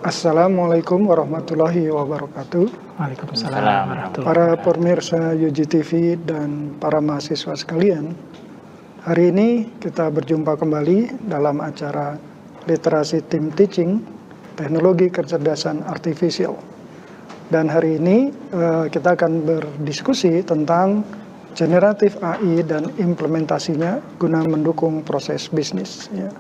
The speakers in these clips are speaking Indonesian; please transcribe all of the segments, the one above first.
Assalamualaikum warahmatullahi wabarakatuh. Waalaikumsalam warahmatullahi Para wabarakatuh. pemirsa UGTV dan para mahasiswa sekalian, hari ini kita berjumpa kembali dalam acara Literasi Team Teaching Teknologi Kecerdasan Artifisial. Dan hari ini kita akan berdiskusi tentang generatif AI dan implementasinya guna mendukung proses bisnis. Ya.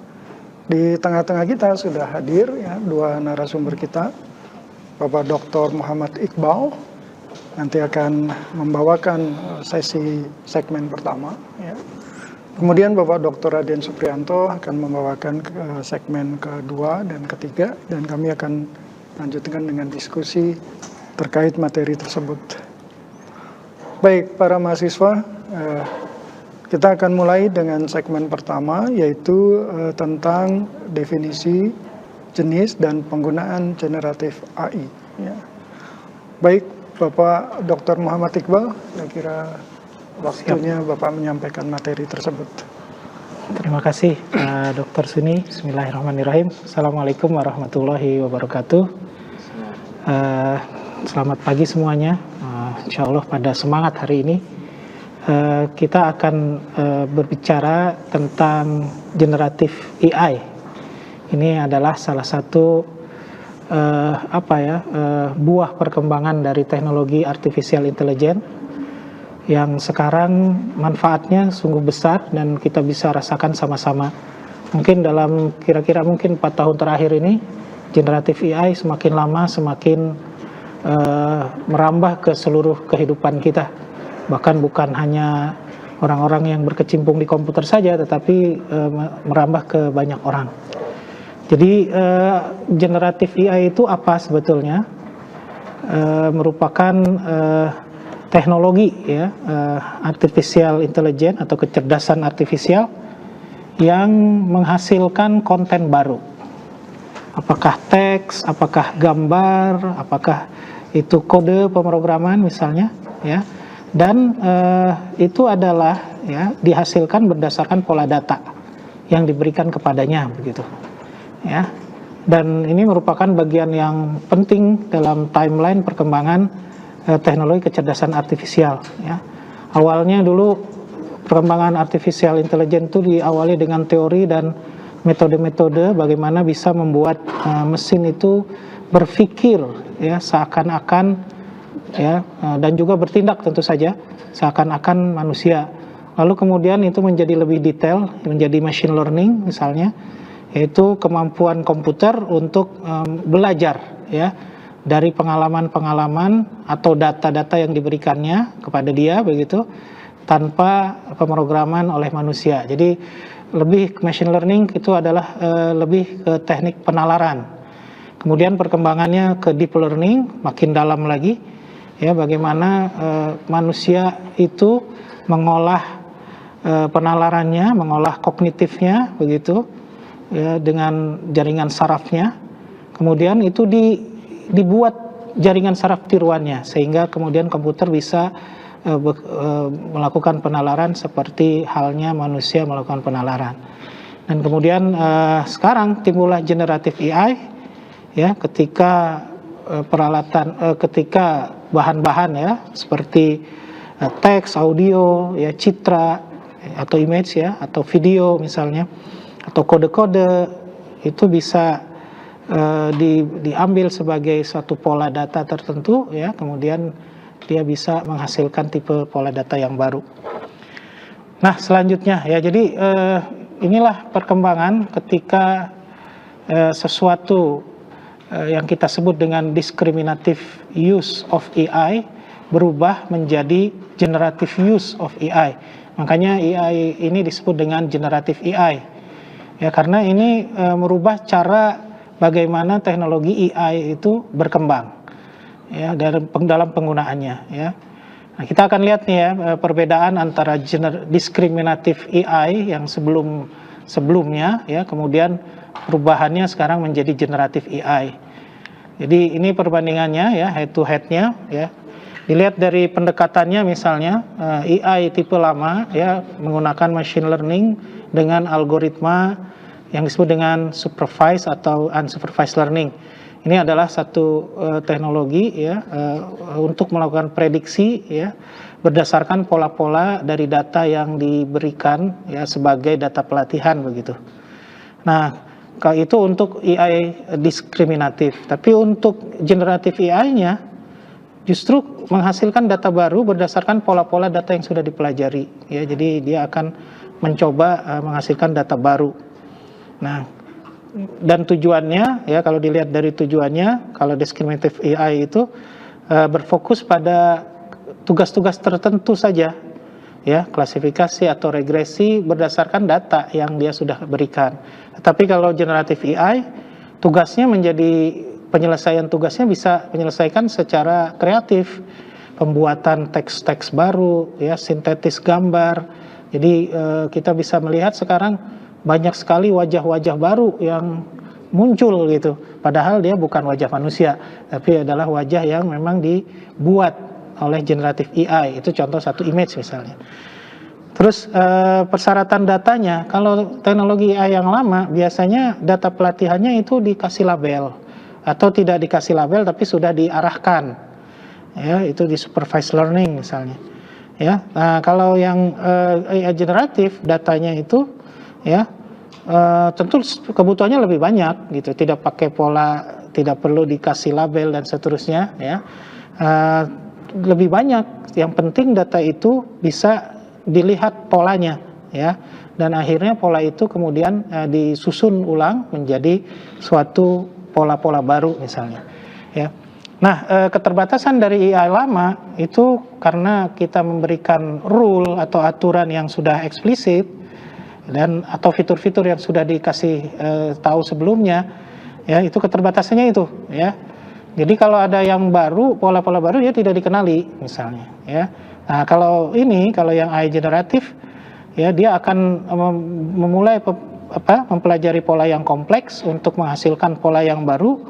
Di tengah-tengah kita sudah hadir ya, dua narasumber kita, Bapak Dr. Muhammad Iqbal nanti akan membawakan sesi segmen pertama. Ya. Kemudian Bapak Dr. Raden Suprianto akan membawakan segmen kedua dan ketiga, dan kami akan lanjutkan dengan diskusi terkait materi tersebut. Baik, para mahasiswa, kita akan mulai dengan segmen pertama, yaitu tentang definisi, jenis, dan penggunaan generatif AI. Ya. Baik, Bapak Dr. Muhammad Iqbal, saya kira waktunya Bapak menyampaikan materi tersebut. Terima kasih, Dr. Suni. Bismillahirrahmanirrahim. Assalamualaikum warahmatullahi wabarakatuh. Selamat pagi semuanya. Insya Allah pada semangat hari ini. Kita akan berbicara tentang generatif AI. Ini adalah salah satu buah perkembangan dari teknologi artificial intelligence yang sekarang manfaatnya sungguh besar dan kita bisa rasakan sama-sama. Mungkin dalam kira-kira 4 tahun terakhir ini generatif AI semakin lama semakin merambah ke seluruh kehidupan kita. Bahkan bukan hanya orang-orang yang berkecimpung di komputer saja, tetapi merambah ke banyak orang. Jadi generatif AI itu apa sebetulnya? Merupakan teknologi ya, artificial intelligence atau kecerdasan artifisial yang menghasilkan konten baru. Apakah teks, apakah gambar, apakah itu kode pemrograman misalnya, ya. Dan itu adalah ya dihasilkan berdasarkan pola data yang diberikan kepadanya begitu ya, dan ini merupakan bagian yang penting dalam timeline perkembangan teknologi kecerdasan artifisial ya. Awalnya dulu perkembangan artificial intelligence itu diawali dengan teori dan metode-metode bagaimana bisa membuat mesin itu berpikir ya seakan-akan ya, dan juga bertindak tentu saja seakan-akan manusia. Lalu kemudian itu menjadi lebih detail, menjadi machine learning misalnya, yaitu kemampuan komputer untuk belajar ya dari pengalaman-pengalaman atau data-data yang diberikannya kepada dia begitu tanpa pemrograman oleh manusia. Jadi lebih machine learning itu adalah lebih ke teknik penalaran. Kemudian perkembangannya ke deep learning makin dalam lagi. Ya, bagaimana manusia itu mengolah penalarannya, mengolah kognitifnya begitu ya dengan jaringan sarafnya. Kemudian itu dibuat jaringan saraf tiruannya sehingga kemudian komputer bisa melakukan penalaran seperti halnya manusia melakukan penalaran. Dan kemudian sekarang timbullah generatif AI ya ketika ketika bahan-bahan ya seperti teks, audio, ya citra atau image ya atau video misalnya atau kode-kode itu bisa diambil sebagai suatu pola data tertentu ya, kemudian dia bisa menghasilkan tipe pola data yang baru. Nah, selanjutnya ya, jadi inilah perkembangan ketika sesuatu yang kita sebut dengan discriminative use of AI berubah menjadi generative use of AI. Makanya AI ini disebut dengan generative AI. Ya, karena ini merubah cara bagaimana teknologi AI itu berkembang. Ya, dalam penggunaannya ya. Nah, kita akan lihat nih ya perbedaan antara discriminative AI yang sebelumnya ya, kemudian perubahannya sekarang menjadi generatif AI. Jadi ini perbandingannya ya, head to head-nya ya. Dilihat dari pendekatannya misalnya AI tipe lama ya menggunakan machine learning dengan algoritma yang disebut dengan supervised atau unsupervised learning. Ini adalah satu teknologi ya untuk melakukan prediksi ya berdasarkan pola-pola dari data yang diberikan ya sebagai data pelatihan begitu. Nah, kalau itu untuk AI diskriminatif, tapi untuk generatif AI-nya justru menghasilkan data baru berdasarkan pola-pola data yang sudah dipelajari ya. Jadi dia akan mencoba menghasilkan data baru. Nah, dan tujuannya ya, kalau dilihat dari tujuannya, kalau discriminative AI itu berfokus pada tugas-tugas tertentu saja ya, klasifikasi atau regresi berdasarkan data yang dia sudah berikan. Tapi kalau generative AI tugasnya penyelesaian tugasnya bisa menyelesaikan secara kreatif, pembuatan teks-teks baru ya, sintetis gambar. Jadi kita bisa melihat sekarang banyak sekali wajah-wajah baru yang muncul gitu. Padahal dia bukan wajah manusia, tapi adalah wajah yang memang dibuat oleh generative AI. Itu contoh satu image misalnya. Terus persyaratan datanya, kalau teknologi AI yang lama biasanya data pelatihannya itu dikasih label atau tidak dikasih label tapi sudah diarahkan. Ya, itu di supervised learning misalnya. Ya. Nah, kalau yang AI generatif datanya itu ya tentu kebutuhannya lebih banyak gitu, tidak pakai pola, tidak perlu dikasih label dan seterusnya ya, lebih banyak. Yang penting data itu bisa dilihat polanya ya, dan akhirnya pola itu kemudian disusun ulang menjadi suatu pola-pola baru misalnya ya. Nah, keterbatasan dari AI lama itu karena kita memberikan rule atau aturan yang sudah eksplisit dan atau fitur-fitur yang sudah dikasih tahu sebelumnya ya, itu keterbatasannya itu ya. Jadi kalau ada yang baru, pola-pola baru dia tidak dikenali misalnya ya. Nah, kalau yang AI generatif ya, dia akan memulai mempelajari pola yang kompleks untuk menghasilkan pola yang baru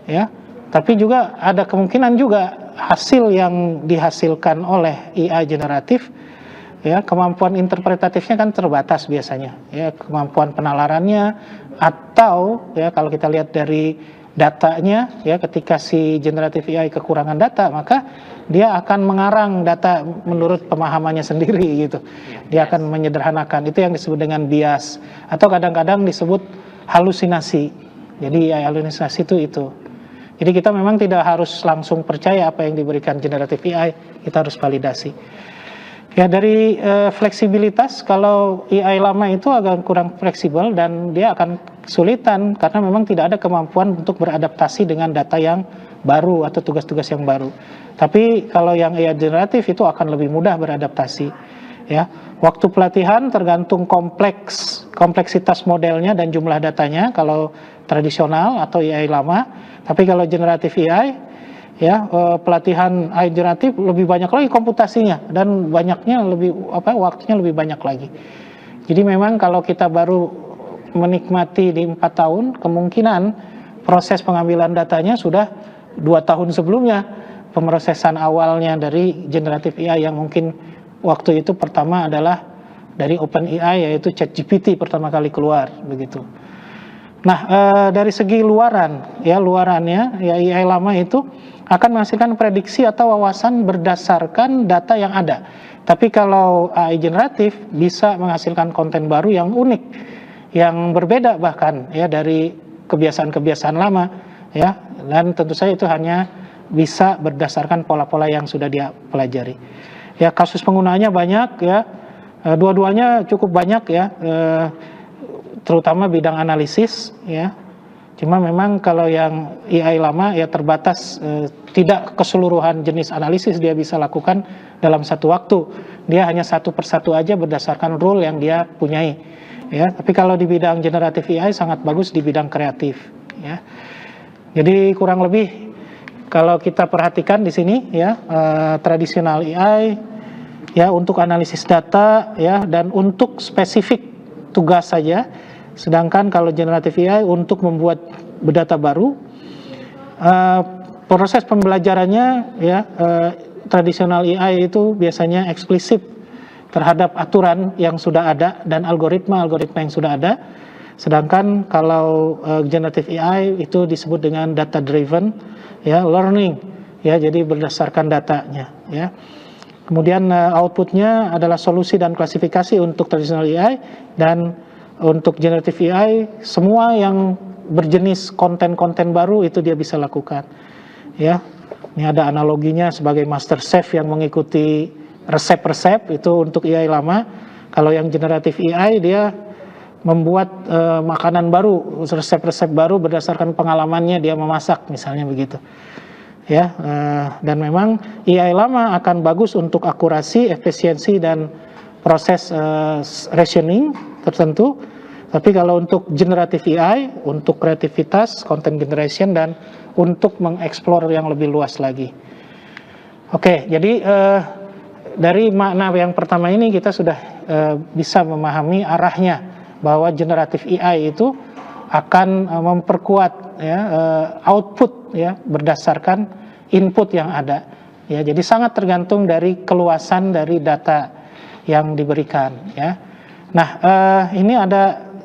ya. Tapi juga ada kemungkinan juga hasil yang dihasilkan oleh AI generatif ya, kemampuan interpretatifnya kan terbatas biasanya ya, kemampuan penalarannya, atau ya kalau kita lihat dari datanya ya, ketika si generative AI kekurangan data, maka dia akan mengarang data menurut pemahamannya sendiri gitu. Dia akan menyederhanakan, itu yang disebut dengan bias atau kadang-kadang disebut halusinasi. Jadi halusinasi itu. Jadi kita memang tidak harus langsung percaya apa yang diberikan generative AI, kita harus validasi. Ya, dari fleksibilitas, kalau AI lama itu agak kurang fleksibel dan dia akan kesulitan karena memang tidak ada kemampuan untuk beradaptasi dengan data yang baru atau tugas-tugas yang baru. Tapi kalau yang AI generatif itu akan lebih mudah beradaptasi. Ya, waktu pelatihan tergantung kompleksitas modelnya dan jumlah datanya kalau tradisional atau AI lama. Tapi kalau generatif AI ya, pelatihan AI generatif lebih banyak lagi komputasinya dan waktunya lebih banyak lagi. Jadi memang kalau kita baru menikmati di 4 tahun, kemungkinan proses pengambilan datanya sudah 2 tahun sebelumnya. Pemrosesan awalnya dari generatif AI yang mungkin waktu itu pertama adalah dari OpenAI, yaitu ChatGPT pertama kali keluar begitu. Nah, dari segi luarannya ya, AI lama itu akan menghasilkan prediksi atau wawasan berdasarkan data yang ada. Tapi kalau AI generatif bisa menghasilkan konten baru yang unik, yang berbeda bahkan ya dari kebiasaan-kebiasaan lama ya, dan tentu saja itu hanya bisa berdasarkan pola-pola yang sudah dia pelajari. Ya, kasus penggunaannya banyak ya, dua-duanya cukup banyak ya, terutama bidang analisis ya. Cuma memang kalau yang AI lama ya terbatas, tidak keseluruhan jenis analisis dia bisa lakukan dalam satu waktu. Dia hanya satu persatu aja berdasarkan rule yang dia punyai ya. Tapi kalau di bidang generatif AI sangat bagus di bidang kreatif ya. Jadi kurang lebih kalau kita perhatikan di sini ya, tradisional AI ya untuk analisis data ya dan untuk spesifik tugas saja. Sedangkan kalau generatif AI untuk membuat data baru, proses pembelajarannya ya, tradisional AI itu biasanya eksplisit terhadap aturan yang sudah ada dan algoritma yang sudah ada. Sedangkan kalau generative AI itu disebut dengan data driven, ya, learning, ya, jadi berdasarkan datanya, ya. Kemudian outputnya adalah solusi dan klasifikasi untuk traditional AI, dan untuk generative AI semua yang berjenis konten-konten baru itu dia bisa lakukan, ya. Ini ada analoginya sebagai master chef yang mengikuti resep-resep, itu untuk AI lama. Kalau yang generative AI dia membuat makanan baru, resep-resep baru berdasarkan pengalamannya dia memasak, misalnya begitu, ya. Dan memang AI lama akan bagus untuk akurasi, efisiensi, dan proses rationing tertentu. Tapi kalau untuk generative AI, untuk kreativitas, content generation, dan untuk mengeksplor yang lebih luas lagi. Oke, jadi dari makna yang pertama ini kita sudah bisa memahami arahnya, bahwa generative AI itu akan memperkuat, ya, output, ya, berdasarkan input yang ada, ya. Jadi sangat tergantung dari keluasan dari data yang diberikan, ya. Nah, ini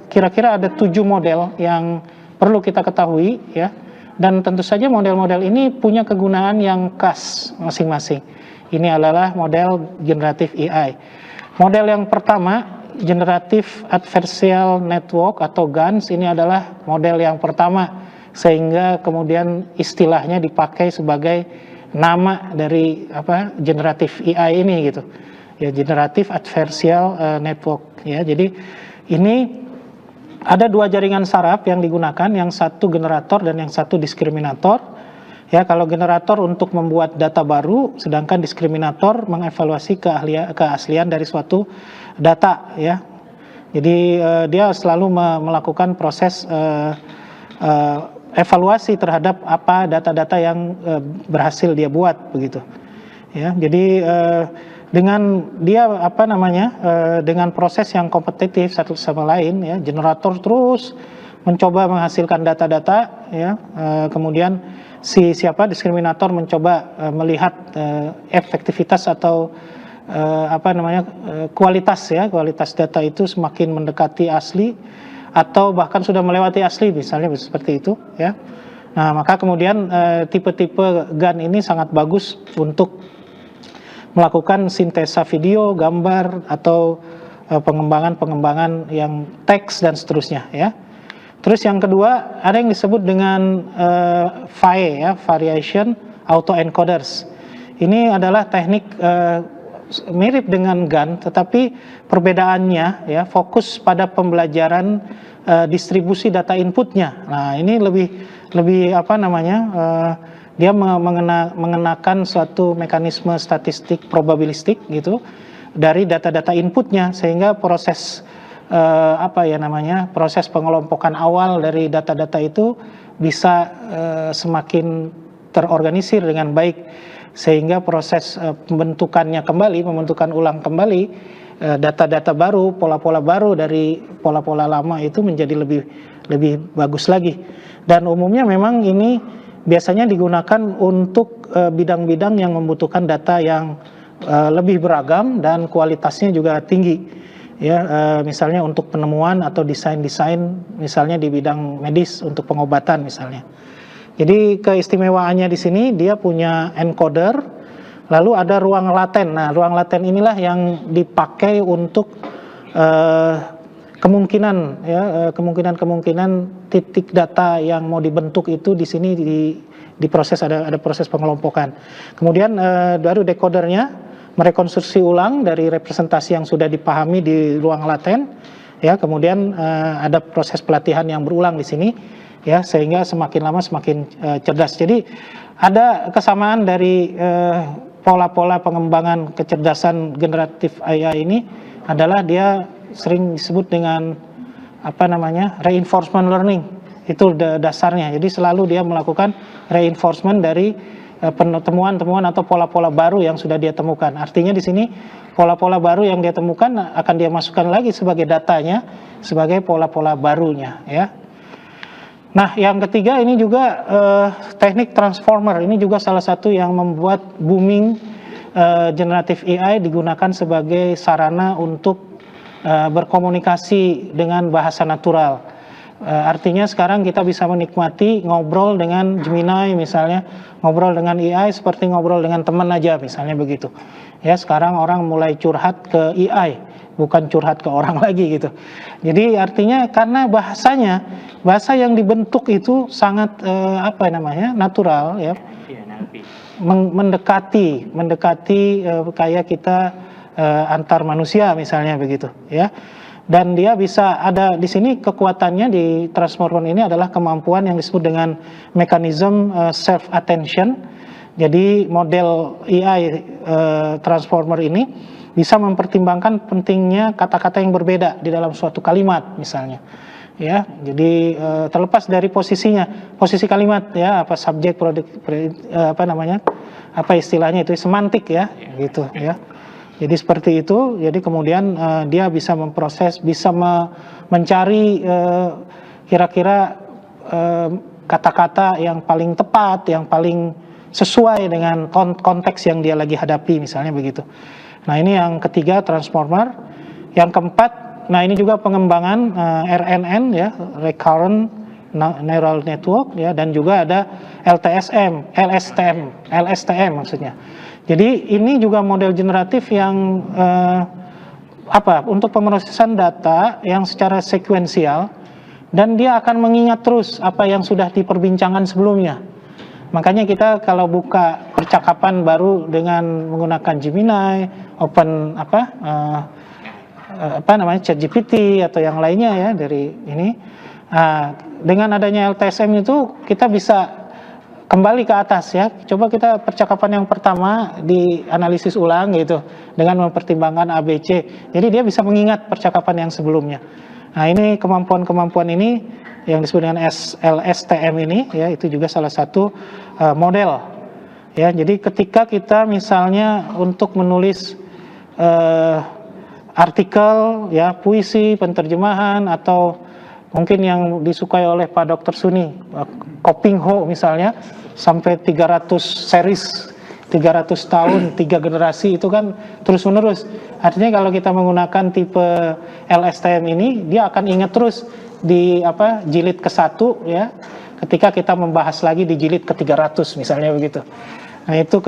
kira-kira ada 7 model yang perlu kita ketahui, ya. Dan tentu saja model-model ini punya kegunaan yang khas masing-masing. Ini adalah model generative AI. Model yang pertama, Generative Adversarial Network atau GANS, ini adalah model yang pertama, sehingga kemudian istilahnya dipakai sebagai nama dari generative AI ini, gitu. Ya, Generative Adversarial Network, ya. Jadi ini ada 2 jaringan saraf yang digunakan, yang satu generator dan yang satu diskriminator. Ya, kalau generator untuk membuat data baru, sedangkan diskriminator mengevaluasi keaslian dari suatu data, ya. Jadi dia selalu melakukan proses evaluasi terhadap apa data-data yang berhasil dia buat, begitu. Ya, jadi dengan dia dengan proses yang kompetitif satu sama lain, ya, generator terus mencoba menghasilkan data-data, ya, kemudian diskriminator mencoba melihat efektivitas atau kualitas, ya, kualitas data itu semakin mendekati asli atau bahkan sudah melewati asli, misalnya seperti itu, ya. Nah, maka kemudian tipe-tipe GAN ini sangat bagus untuk melakukan sintesa video, gambar, atau pengembangan yang teks dan seterusnya, ya. Terus yang kedua ada yang disebut dengan VAE, ya, Variation Autoencoders. Ini adalah teknik mirip dengan GAN, tetapi perbedaannya, ya, fokus pada pembelajaran distribusi data inputnya. Nah, ini lebih dia mengenakan suatu mekanisme statistik probabilistik, gitu, dari data-data inputnya, sehingga proses proses pengelompokan awal dari data-data itu bisa semakin terorganisir dengan baik, sehingga proses pembentukan ulang kembali data-data baru, pola-pola baru dari pola-pola lama itu menjadi lebih bagus lagi. Dan umumnya memang ini biasanya digunakan untuk bidang-bidang yang membutuhkan data yang lebih beragam dan kualitasnya juga tinggi, ya. Misalnya untuk penemuan atau desain-desain, misalnya di bidang medis untuk pengobatan, misalnya. Jadi keistimewaannya di sini dia punya encoder, lalu ada ruang laten. Nah, ruang laten inilah yang dipakai untuk kemungkinan titik data yang mau dibentuk itu di sini diproses, ada proses pengelompokan. Kemudian baru decodernya merekonstruksi ulang dari representasi yang sudah dipahami di ruang laten, ya. Kemudian ada proses pelatihan yang berulang di sini, ya, sehingga semakin lama semakin cerdas. Jadi ada kesamaan dari pola-pola pengembangan kecerdasan generatif AI ini adalah dia sering disebut dengan reinforcement learning. Itu dasarnya. Jadi selalu dia melakukan reinforcement dari temuan-temuan atau pola-pola baru yang sudah dia temukan. Artinya di sini pola-pola baru yang dia temukan akan dia masukkan lagi sebagai datanya, sebagai pola-pola barunya, ya. Nah, yang ketiga ini juga teknik transformer. Ini juga salah satu yang membuat booming generative AI digunakan sebagai sarana untuk berkomunikasi dengan bahasa natural. Artinya sekarang kita bisa menikmati ngobrol dengan Gemini misalnya, ngobrol dengan AI seperti ngobrol dengan teman aja misalnya begitu. Ya, sekarang orang mulai curhat ke AI, bukan curhat ke orang lagi gitu. Jadi artinya karena bahasa yang dibentuk itu sangat natural ya. Mendekati kayak kita antar manusia misalnya begitu ya. Dan dia bisa ada di sini kekuatannya di transformer ini adalah kemampuan yang disebut dengan mekanisme self attention. Jadi model AI transformer ini bisa mempertimbangkan pentingnya kata-kata yang berbeda di dalam suatu kalimat misalnya. Ya, jadi terlepas dari posisi kalimat ya, apa subjek, apa istilahnya itu semantik ya, gitu ya. Jadi seperti itu. Jadi kemudian dia bisa memproses, bisa mencari kira-kira kata-kata yang paling tepat, yang paling sesuai dengan konteks yang dia lagi hadapi misalnya begitu. Nah, ini yang ketiga transformer. Yang keempat, nah ini juga pengembangan RNN ya, recurrent neural network ya, dan juga ada LSTM maksudnya. Jadi ini juga model generatif yang untuk pemrosesan data yang secara sekuensial, dan dia akan mengingat terus apa yang sudah diperbincangkan sebelumnya. Makanya kita kalau buka percakapan baru dengan menggunakan Gemini, ChatGPT atau yang lainnya ya dari ini, dengan adanya LTSM itu kita bisa kembali ke atas ya. Coba kita percakapan yang pertama dianalisis ulang gitu dengan mempertimbangkan ABC. Jadi dia bisa mengingat percakapan yang sebelumnya. Nah, ini kemampuan ini yang disebut dengan LSTM ini ya, itu juga salah satu model ya. Jadi ketika kita misalnya untuk menulis artikel ya, puisi, penterjemahan, atau mungkin yang disukai oleh Pak Dr. Suni, Kopingho misalnya, sampai 300 series, 300 tahun, 3 generasi, itu kan terus menerus. Artinya kalau kita menggunakan tipe LSTM ini, dia akan ingat terus di jilid ke-1 ya, ketika kita membahas lagi di jilid ke-300 misalnya begitu. Nah, itu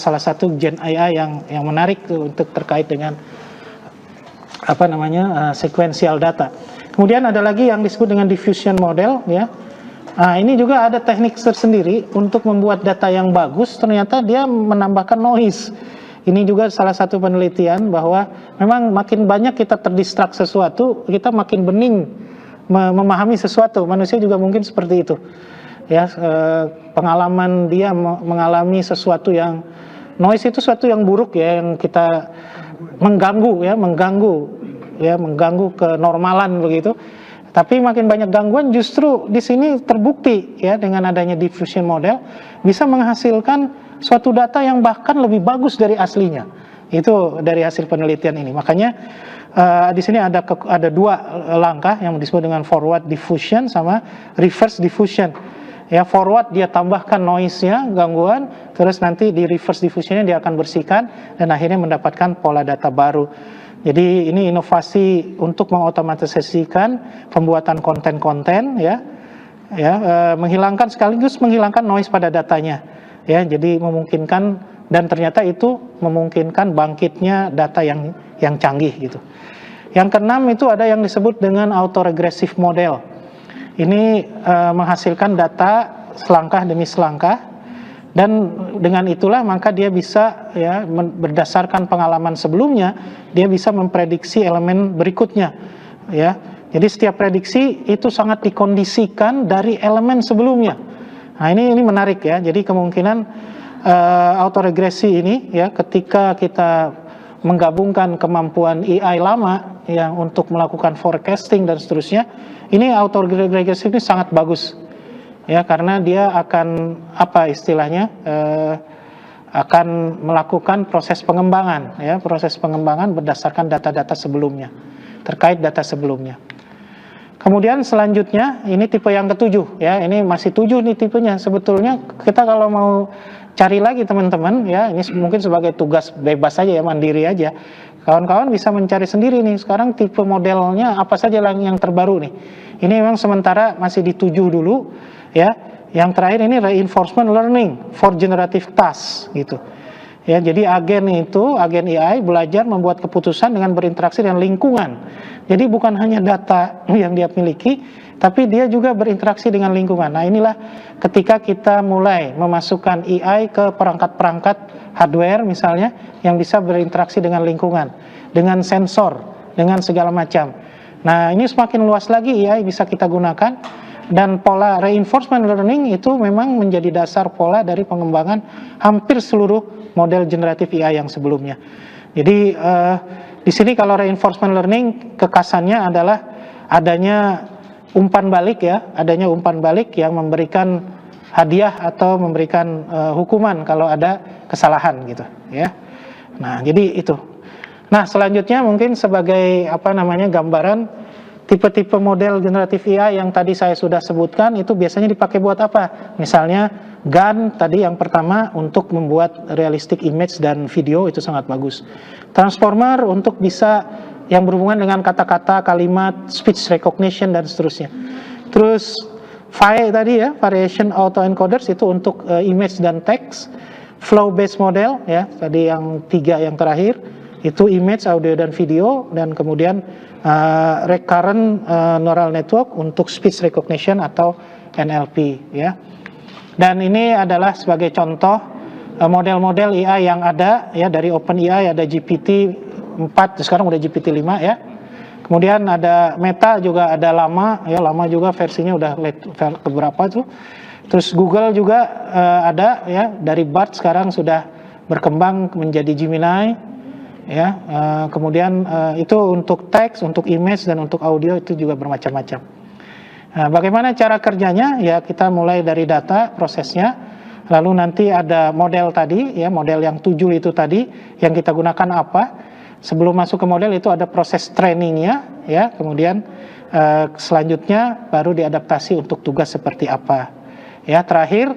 salah satu Gen AI yang menarik untuk terkait dengan sequential data. Kemudian ada lagi yang disebut dengan diffusion model ya. Nah, ini juga ada teknik tersendiri untuk membuat data yang bagus. Ternyata dia menambahkan noise. Ini juga salah satu penelitian bahwa memang makin banyak kita terdistrak sesuatu, kita makin bening memahami sesuatu. Manusia juga mungkin seperti itu. Ya, pengalaman dia mengalami sesuatu yang noise itu sesuatu yang buruk ya, yang kita mengganggu kenormalan begitu. Tapi makin banyak gangguan, justru di sini terbukti ya, dengan adanya diffusion model bisa menghasilkan suatu data yang bahkan lebih bagus dari aslinya. Itu dari hasil penelitian ini. Makanya di sini ada 2 langkah yang disebut dengan forward diffusion sama reverse diffusion. Ya, forward dia tambahkan noise-nya, gangguan, terus nanti di reverse diffusion-nya dia akan bersihkan dan akhirnya mendapatkan pola data baru. Jadi ini inovasi untuk mengotomatisasikan pembuatan konten-konten sekaligus menghilangkan noise pada datanya ya. Jadi memungkinkan, dan ternyata itu memungkinkan bangkitnya data yang canggih gitu. Yang keenam itu ada yang disebut dengan autoregressive model. Ini menghasilkan data selangkah demi selangkah. Dan dengan itulah maka dia bisa ya, berdasarkan pengalaman sebelumnya, dia bisa memprediksi elemen berikutnya ya. Jadi setiap prediksi itu sangat dikondisikan dari elemen sebelumnya. Nah, ini menarik ya. Jadi kemungkinan autoregresi ini ya, ketika kita menggabungkan kemampuan AI lama ya untuk melakukan forecasting dan seterusnya, ini autoregresi ini sangat bagus. Ya, karena dia akan akan melakukan proses pengembangan ya, proses pengembangan berdasarkan data-data sebelumnya, terkait data sebelumnya. Kemudian selanjutnya ini tipe yang ke-7 ya, ini masih 7 nih tipenya. Sebetulnya kita kalau mau cari lagi teman-teman ya, ini mungkin sebagai tugas bebas saja ya, mandiri aja. Kawan-kawan bisa mencari sendiri nih, sekarang tipe modelnya apa saja yang terbaru nih. Ini memang sementara masih dituju dulu, ya. Yang terakhir ini reinforcement learning for generative task, gitu. Ya, jadi agen AI belajar membuat keputusan dengan berinteraksi dengan lingkungan. Jadi bukan hanya data yang dia miliki, tapi dia juga berinteraksi dengan lingkungan. Nah, inilah ketika kita mulai memasukkan AI ke perangkat-perangkat hardware misalnya yang bisa berinteraksi dengan lingkungan, dengan sensor, dengan segala macam. Nah, ini semakin luas lagi AI bisa kita gunakan, dan pola reinforcement learning itu memang menjadi dasar pola dari pengembangan hampir seluruh model generatif AI yang sebelumnya. Jadi di sini kalau reinforcement learning kekasannya adalah adanya umpan balik yang memberikan hadiah atau memberikan hukuman kalau ada kesalahan gitu ya. Nah, jadi itu. Nah, selanjutnya mungkin sebagai gambaran tipe-tipe model generatif AI yang tadi saya sudah sebutkan itu biasanya dipakai buat apa? Misalnya GAN tadi yang pertama untuk membuat realistic image dan video itu sangat bagus. Transformer untuk bisa yang berhubungan dengan kata-kata, kalimat, speech recognition dan seterusnya. Terus VAE tadi ya, variation autoencoders itu untuk image dan teks. Flow based model ya, tadi yang 3 yang terakhir itu image, audio dan video, dan kemudian recurrent neural network untuk speech recognition atau NLP ya. Dan ini adalah sebagai contoh model-model AI yang ada ya, dari OpenAI ada GPT-4, sekarang udah GPT-5 ya. Kemudian ada Meta juga ada lama juga versinya udah keberapa tuh. Terus Google juga ada ya, dari Bard sekarang sudah berkembang menjadi Gemini ya. Kemudian itu untuk teks, untuk image dan untuk audio itu juga bermacam-macam. Nah, bagaimana cara kerjanya? Ya, kita mulai dari data prosesnya, lalu nanti ada model tadi ya, model yang 7 itu tadi yang kita gunakan apa? Sebelum masuk ke model itu ada proses trainingnya ya, kemudian selanjutnya baru diadaptasi untuk tugas seperti apa ya. Terakhir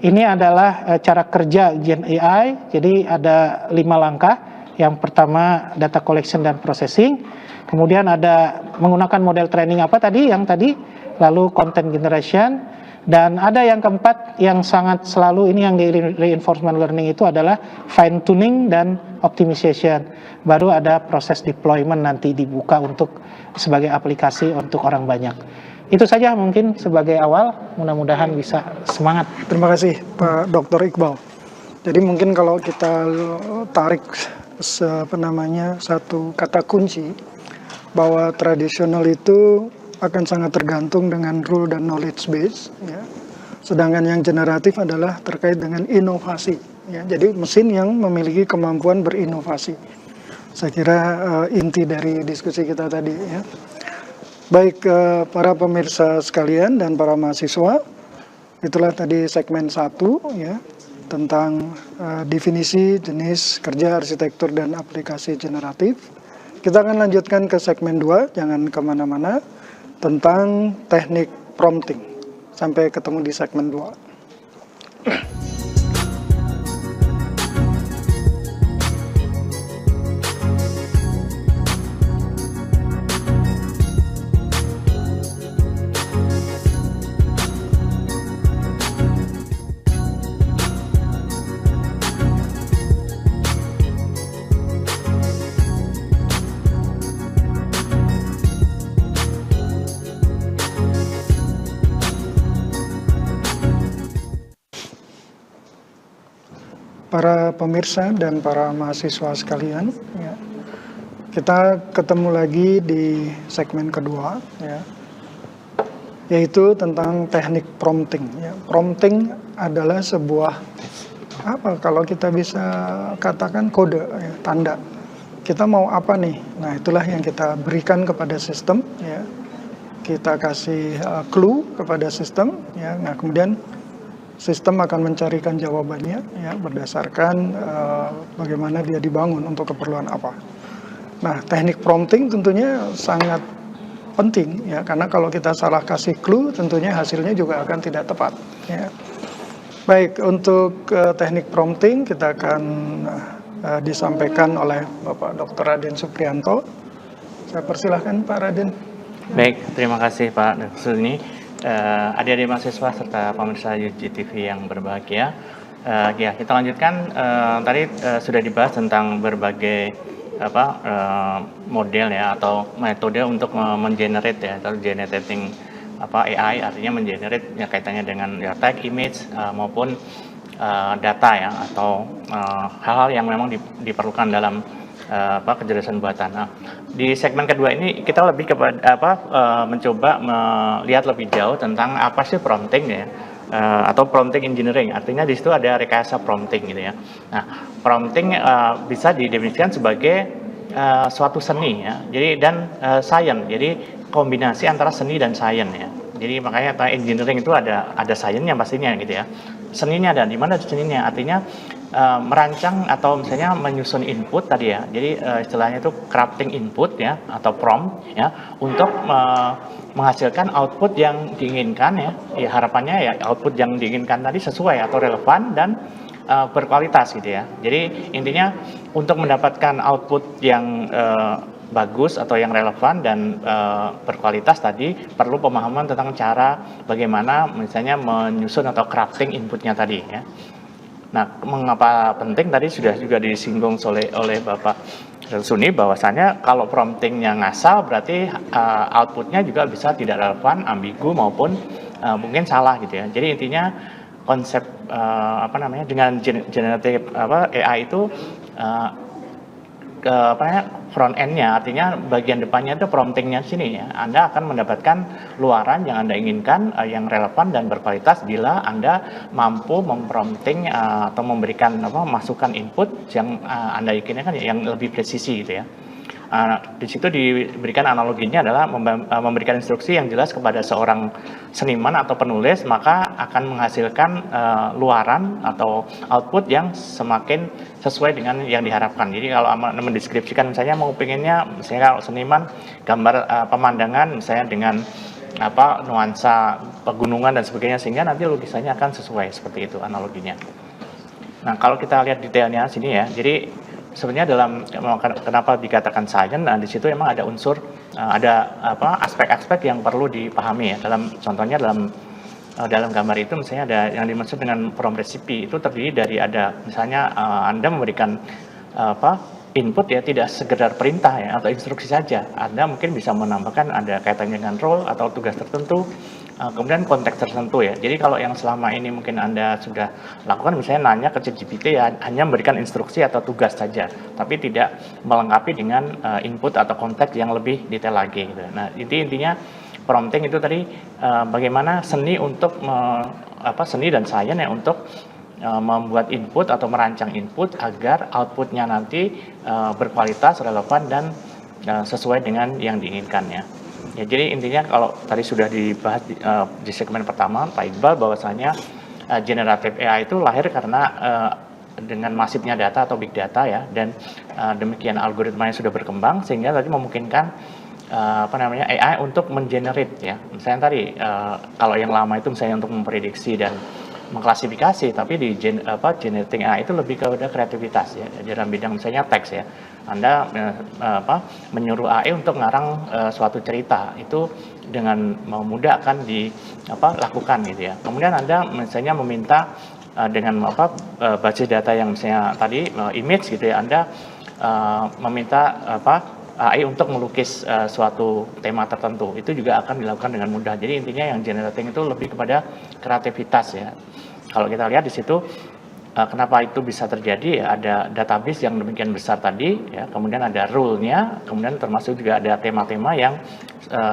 ini adalah cara kerja Gen AI, jadi ada 5 langkah. Yang pertama data collection dan processing, kemudian ada menggunakan model training apa tadi, yang tadi, lalu content generation, dan ada yang keempat yang sangat selalu ini yang di reinforcement learning itu adalah fine tuning dan optimization. Baru ada proses deployment nanti dibuka untuk sebagai aplikasi untuk orang banyak. Itu saja mungkin sebagai awal, mudah-mudahan bisa semangat. Terima kasih Pak Dr. Iqbal. Jadi mungkin kalau kita tarik satu kata kunci bahwa tradisional itu akan sangat tergantung dengan rule dan knowledge base ya. Sedangkan yang generatif adalah terkait dengan inovasi ya. Jadi mesin yang memiliki kemampuan berinovasi. Saya kira inti dari diskusi kita tadi ya. Baik para pemirsa sekalian dan para mahasiswa, itulah tadi segmen 1 ya, tentang definisi jenis kerja arsitektur dan aplikasi generatif. Kita akan lanjutkan ke segmen 2, jangan kemana-mana, tentang teknik prompting. Sampai ketemu di segmen 2. Para pemirsa dan para mahasiswa sekalian, ya, kita ketemu lagi di segmen kedua, ya, yaitu tentang teknik prompting. Ya. Prompting adalah sebuah kalau kita bisa katakan kode, ya, tanda. Kita mau apa nih? Nah, itulah yang kita berikan kepada sistem. Ya. Kita kasih clue kepada sistem. Ya. Nah, kemudian sistem akan mencarikan jawabannya ya, berdasarkan bagaimana dia dibangun untuk keperluan apa. Nah, teknik prompting tentunya sangat penting ya, karena kalau kita salah kasih clue tentunya hasilnya juga akan tidak tepat ya. Baik, untuk teknik prompting kita akan disampaikan oleh Bapak Dr. Raden Suprianto. Saya persilahkan Pak Raden. Baik, terima kasih Pak Suni. Adik-adik mahasiswa serta pemirsa UGTV yang berbahagia. Ya, kita lanjutkan. Tadi sudah dibahas tentang berbagai model ya atau metode untuk mengenerate ya atau generating AI, artinya mengenerate ya kaitannya dengan ya, tag, image maupun data ya atau hal-hal yang memang diperlukan dalam kecerdasan buatan. Nah, di segmen kedua ini kita lebih kepada mencoba melihat lebih jauh tentang apa sih prompting ya. Atau prompting engineering, artinya di situ ada rekayasa prompting gitu ya. Nah, prompting bisa didefinisikan sebagai suatu seni ya. Jadi dan science. Jadi kombinasi antara seni dan science ya. Jadi makanya engineering itu ada science-nya pastinya gitu ya. Seninya ada di mana seninya? Artinya merancang atau misalnya menyusun input tadi ya. Jadi istilahnya itu crafting input ya atau prompt ya untuk menghasilkan output yang diinginkan ya. Ya harapannya ya output yang diinginkan tadi sesuai atau relevan dan berkualitas gitu ya. Jadi intinya untuk mendapatkan output yang bagus atau yang relevan dan berkualitas tadi perlu pemahaman tentang cara bagaimana misalnya menyusun atau crafting inputnya tadi ya. Nah, mengapa penting tadi sudah juga disinggung oleh Bapak Suni bahwasanya kalau promptingnya ngasal berarti outputnya juga bisa tidak relevan, ambigu maupun mungkin salah gitu ya. Jadi intinya konsep dengan generative AI itu front end-nya, artinya bagian depannya itu promptingnya sini ya. Anda akan mendapatkan luaran yang Anda inginkan yang relevan dan berkualitas bila Anda mampu memprompting atau memberikan masukan input yang Anda inginkan yang lebih presisi gitu ya. Di situ diberikan analoginya adalah memberikan instruksi yang jelas kepada seorang seniman atau penulis, maka akan menghasilkan luaran atau output yang semakin sesuai dengan yang diharapkan. Jadi kalau mendeskripsikan misalnya mau pengennya misalnya kalau seniman gambar pemandangan misalnya dengan nuansa pegunungan dan sebagainya sehingga nanti lukisannya akan sesuai seperti itu analoginya. Nah, kalau kita lihat detailnya sini ya. Jadi sebenarnya dalam kenapa dikatakan science, nah di situ emang ada unsur aspek-aspek yang perlu dipahami ya. Contohnya dalam gambar itu misalnya ada yang dimaksud dengan prompt recipe itu terdiri dari ada misalnya Anda memberikan input ya tidak sekedar perintah ya atau instruksi saja. Anda mungkin bisa menambahkan ada kaitannya dengan role atau tugas tertentu. Kemudian konteks tertentu ya. Jadi kalau yang selama ini mungkin Anda sudah lakukan misalnya nanya ke ChatGPT ya hanya memberikan instruksi atau tugas saja, tapi tidak melengkapi dengan input atau konteks yang lebih detail lagi gitu. Nah, intinya prompting itu tadi bagaimana seni untuk seni dan science ya untuk membuat input atau merancang input agar outputnya nanti berkualitas, relevan dan sesuai dengan yang diinginkannya. Ya, jadi intinya kalau tadi sudah dibahas di segmen pertama Pak Iqbal bahwasanya generative AI itu lahir karena dengan masifnya data atau big data ya dan demikian algoritmanya sudah berkembang sehingga tadi memungkinkan AI untuk mengenerate ya. Misalnya tadi kalau yang lama itu misalnya untuk memprediksi dan mengklasifikasi, tapi di generating AI itu lebih kepada kreativitas ya dalam bidang misalnya teks ya. Anda menyuruh AI untuk ngarang suatu cerita itu dengan mudah akan dilakukan gitu ya. Kemudian Anda misalnya meminta dengan basis data yang misalnya tadi image gitu ya, Anda meminta AI untuk melukis suatu tema tertentu, itu juga akan dilakukan dengan mudah. Jadi intinya yang generating itu lebih kepada kreativitas ya. Kalau kita lihat di situ kenapa itu bisa terjadi ya, ada database yang demikian besar tadi ya, kemudian ada rule-nya, kemudian termasuk juga ada tema-tema yang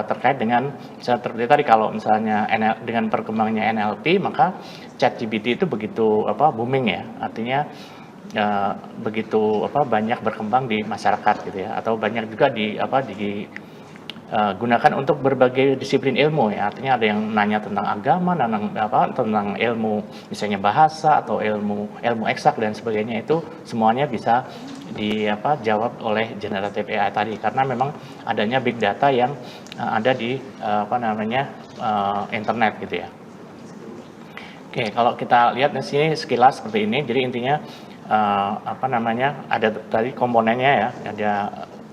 terkait dengan seperti tadi kalau misalnya dengan perkembangannya NLP maka ChatGPT itu begitu booming ya, artinya begitu banyak berkembang di masyarakat gitu ya, atau banyak juga digunakan untuk berbagai disiplin ilmu ya, artinya ada yang nanya tentang agama, tentang ilmu misalnya bahasa atau ilmu eksak dan sebagainya, itu semuanya bisa dijawab oleh generative AI tadi karena memang adanya big data yang ada di internet gitu ya. Oke, kalau kita lihat di sini sekilas seperti ini, jadi intinya ada tadi komponennya ya, ada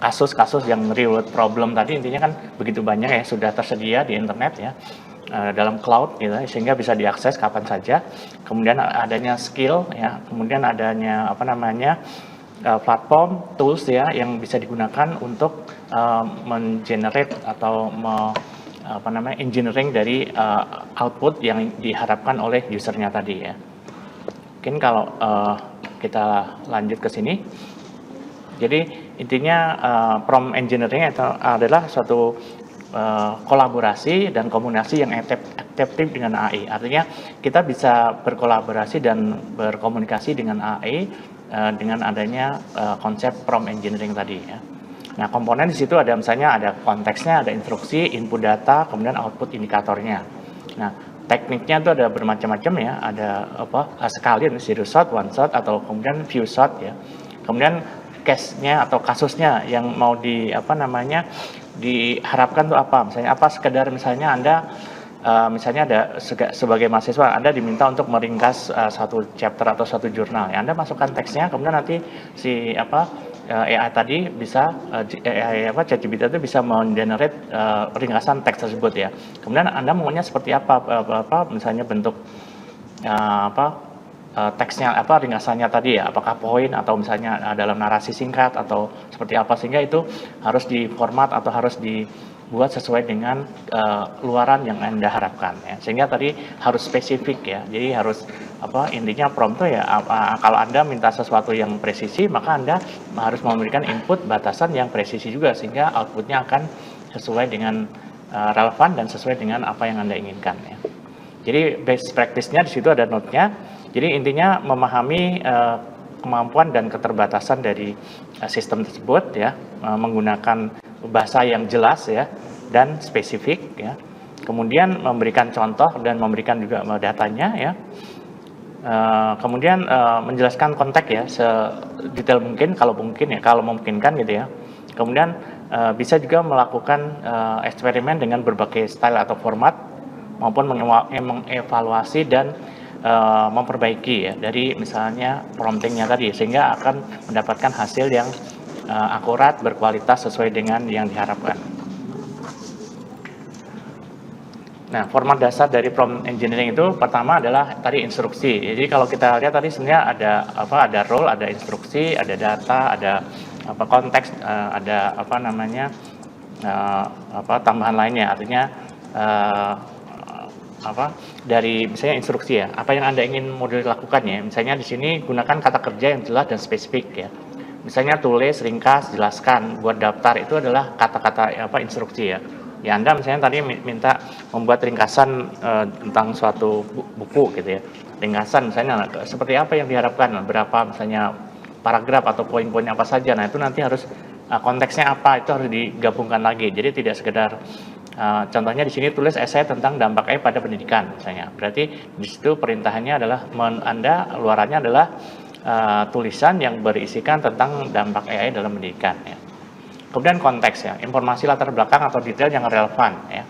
kasus-kasus yang real world problem tadi, intinya kan begitu banyak ya, sudah tersedia di internet ya, dalam cloud gitu, sehingga bisa diakses kapan saja. Kemudian adanya skill ya, kemudian adanya platform tools ya yang bisa digunakan untuk mengenerate atau engineering dari output yang diharapkan oleh usernya tadi ya. Mungkin kalau kita lanjut ke sini. Jadi intinya prompt engineering adalah suatu kolaborasi dan komunikasi yang efektif dengan AI. Artinya kita bisa berkolaborasi dan berkomunikasi dengan AI dengan adanya konsep prompt engineering tadi ya. Nah, komponen di situ ada misalnya ada konteksnya, ada instruksi, input data, kemudian output indikatornya. Nah, tekniknya itu ada bermacam-macam ya, ada sekalian zero shot, one shot, atau kemudian few shot ya. Kemudian case-nya atau kasusnya yang mau diharapkan tuh apa? Misalnya sekedar misalnya Anda misalnya ada sebagai mahasiswa Anda diminta untuk meringkas satu chapter atau satu jurnal. Ya, Anda masukkan teksnya, kemudian nanti si AI tadi bisa ChatGPT itu bisa mengenerate ringkasan teks tersebut ya. Kemudian Anda maunya seperti apa misalnya bentuk teksnya ringkasannya tadi ya, apakah poin atau misalnya dalam narasi singkat atau seperti apa, sehingga itu harus diformat atau harus dibuat sesuai dengan luaran yang Anda harapkan ya. Sehingga tadi harus spesifik ya. Jadi harus intinya prompt itu ya kalau Anda minta sesuatu yang presisi, maka Anda harus memberikan input batasan yang presisi juga, sehingga outputnya akan sesuai dengan relevan dan sesuai dengan apa yang Anda inginkan ya. Jadi best practice-nya di situ ada note-nya. Jadi intinya memahami kemampuan dan keterbatasan dari sistem tersebut ya, menggunakan bahasa yang jelas ya dan spesifik ya. Kemudian memberikan contoh dan memberikan juga datanya ya. Kemudian menjelaskan konteks ya sedetail mungkin kalau memungkinkan gitu ya. Kemudian bisa juga melakukan eksperimen dengan berbagai style atau format maupun mengevaluasi dan memperbaiki ya dari misalnya promptingnya tadi, sehingga akan mendapatkan hasil yang akurat, berkualitas sesuai dengan yang diharapkan. Nah, format dasar dari prompt engineering itu pertama adalah tadi instruksi. Jadi kalau kita lihat tadi sebenarnya ada role, ada instruksi, ada data, ada konteks, ada tambahan lainnya. Artinya dari misalnya instruksi ya, apa yang Anda ingin model lakukan ya. Misalnya di sini gunakan kata kerja yang jelas dan spesifik ya. Misalnya tulis, ringkas, jelaskan, buat daftar, itu adalah kata-kata instruksi ya. Ya Anda misalnya tadi minta membuat ringkasan tentang suatu buku gitu ya. Ringkasan misalnya seperti apa yang diharapkan, berapa misalnya paragraf atau poin-poin apa saja. Nah, itu nanti harus konteksnya apa, itu harus digabungkan lagi. Jadi tidak sekedar contohnya di sini tulis esai tentang dampak AI pada pendidikan misalnya. Berarti di situ perintahannya adalah luarannya adalah tulisan yang berisikan tentang dampak AI dalam pendidikan ya. Kemudian konteks ya, informasi latar belakang atau detail yang relevan ya,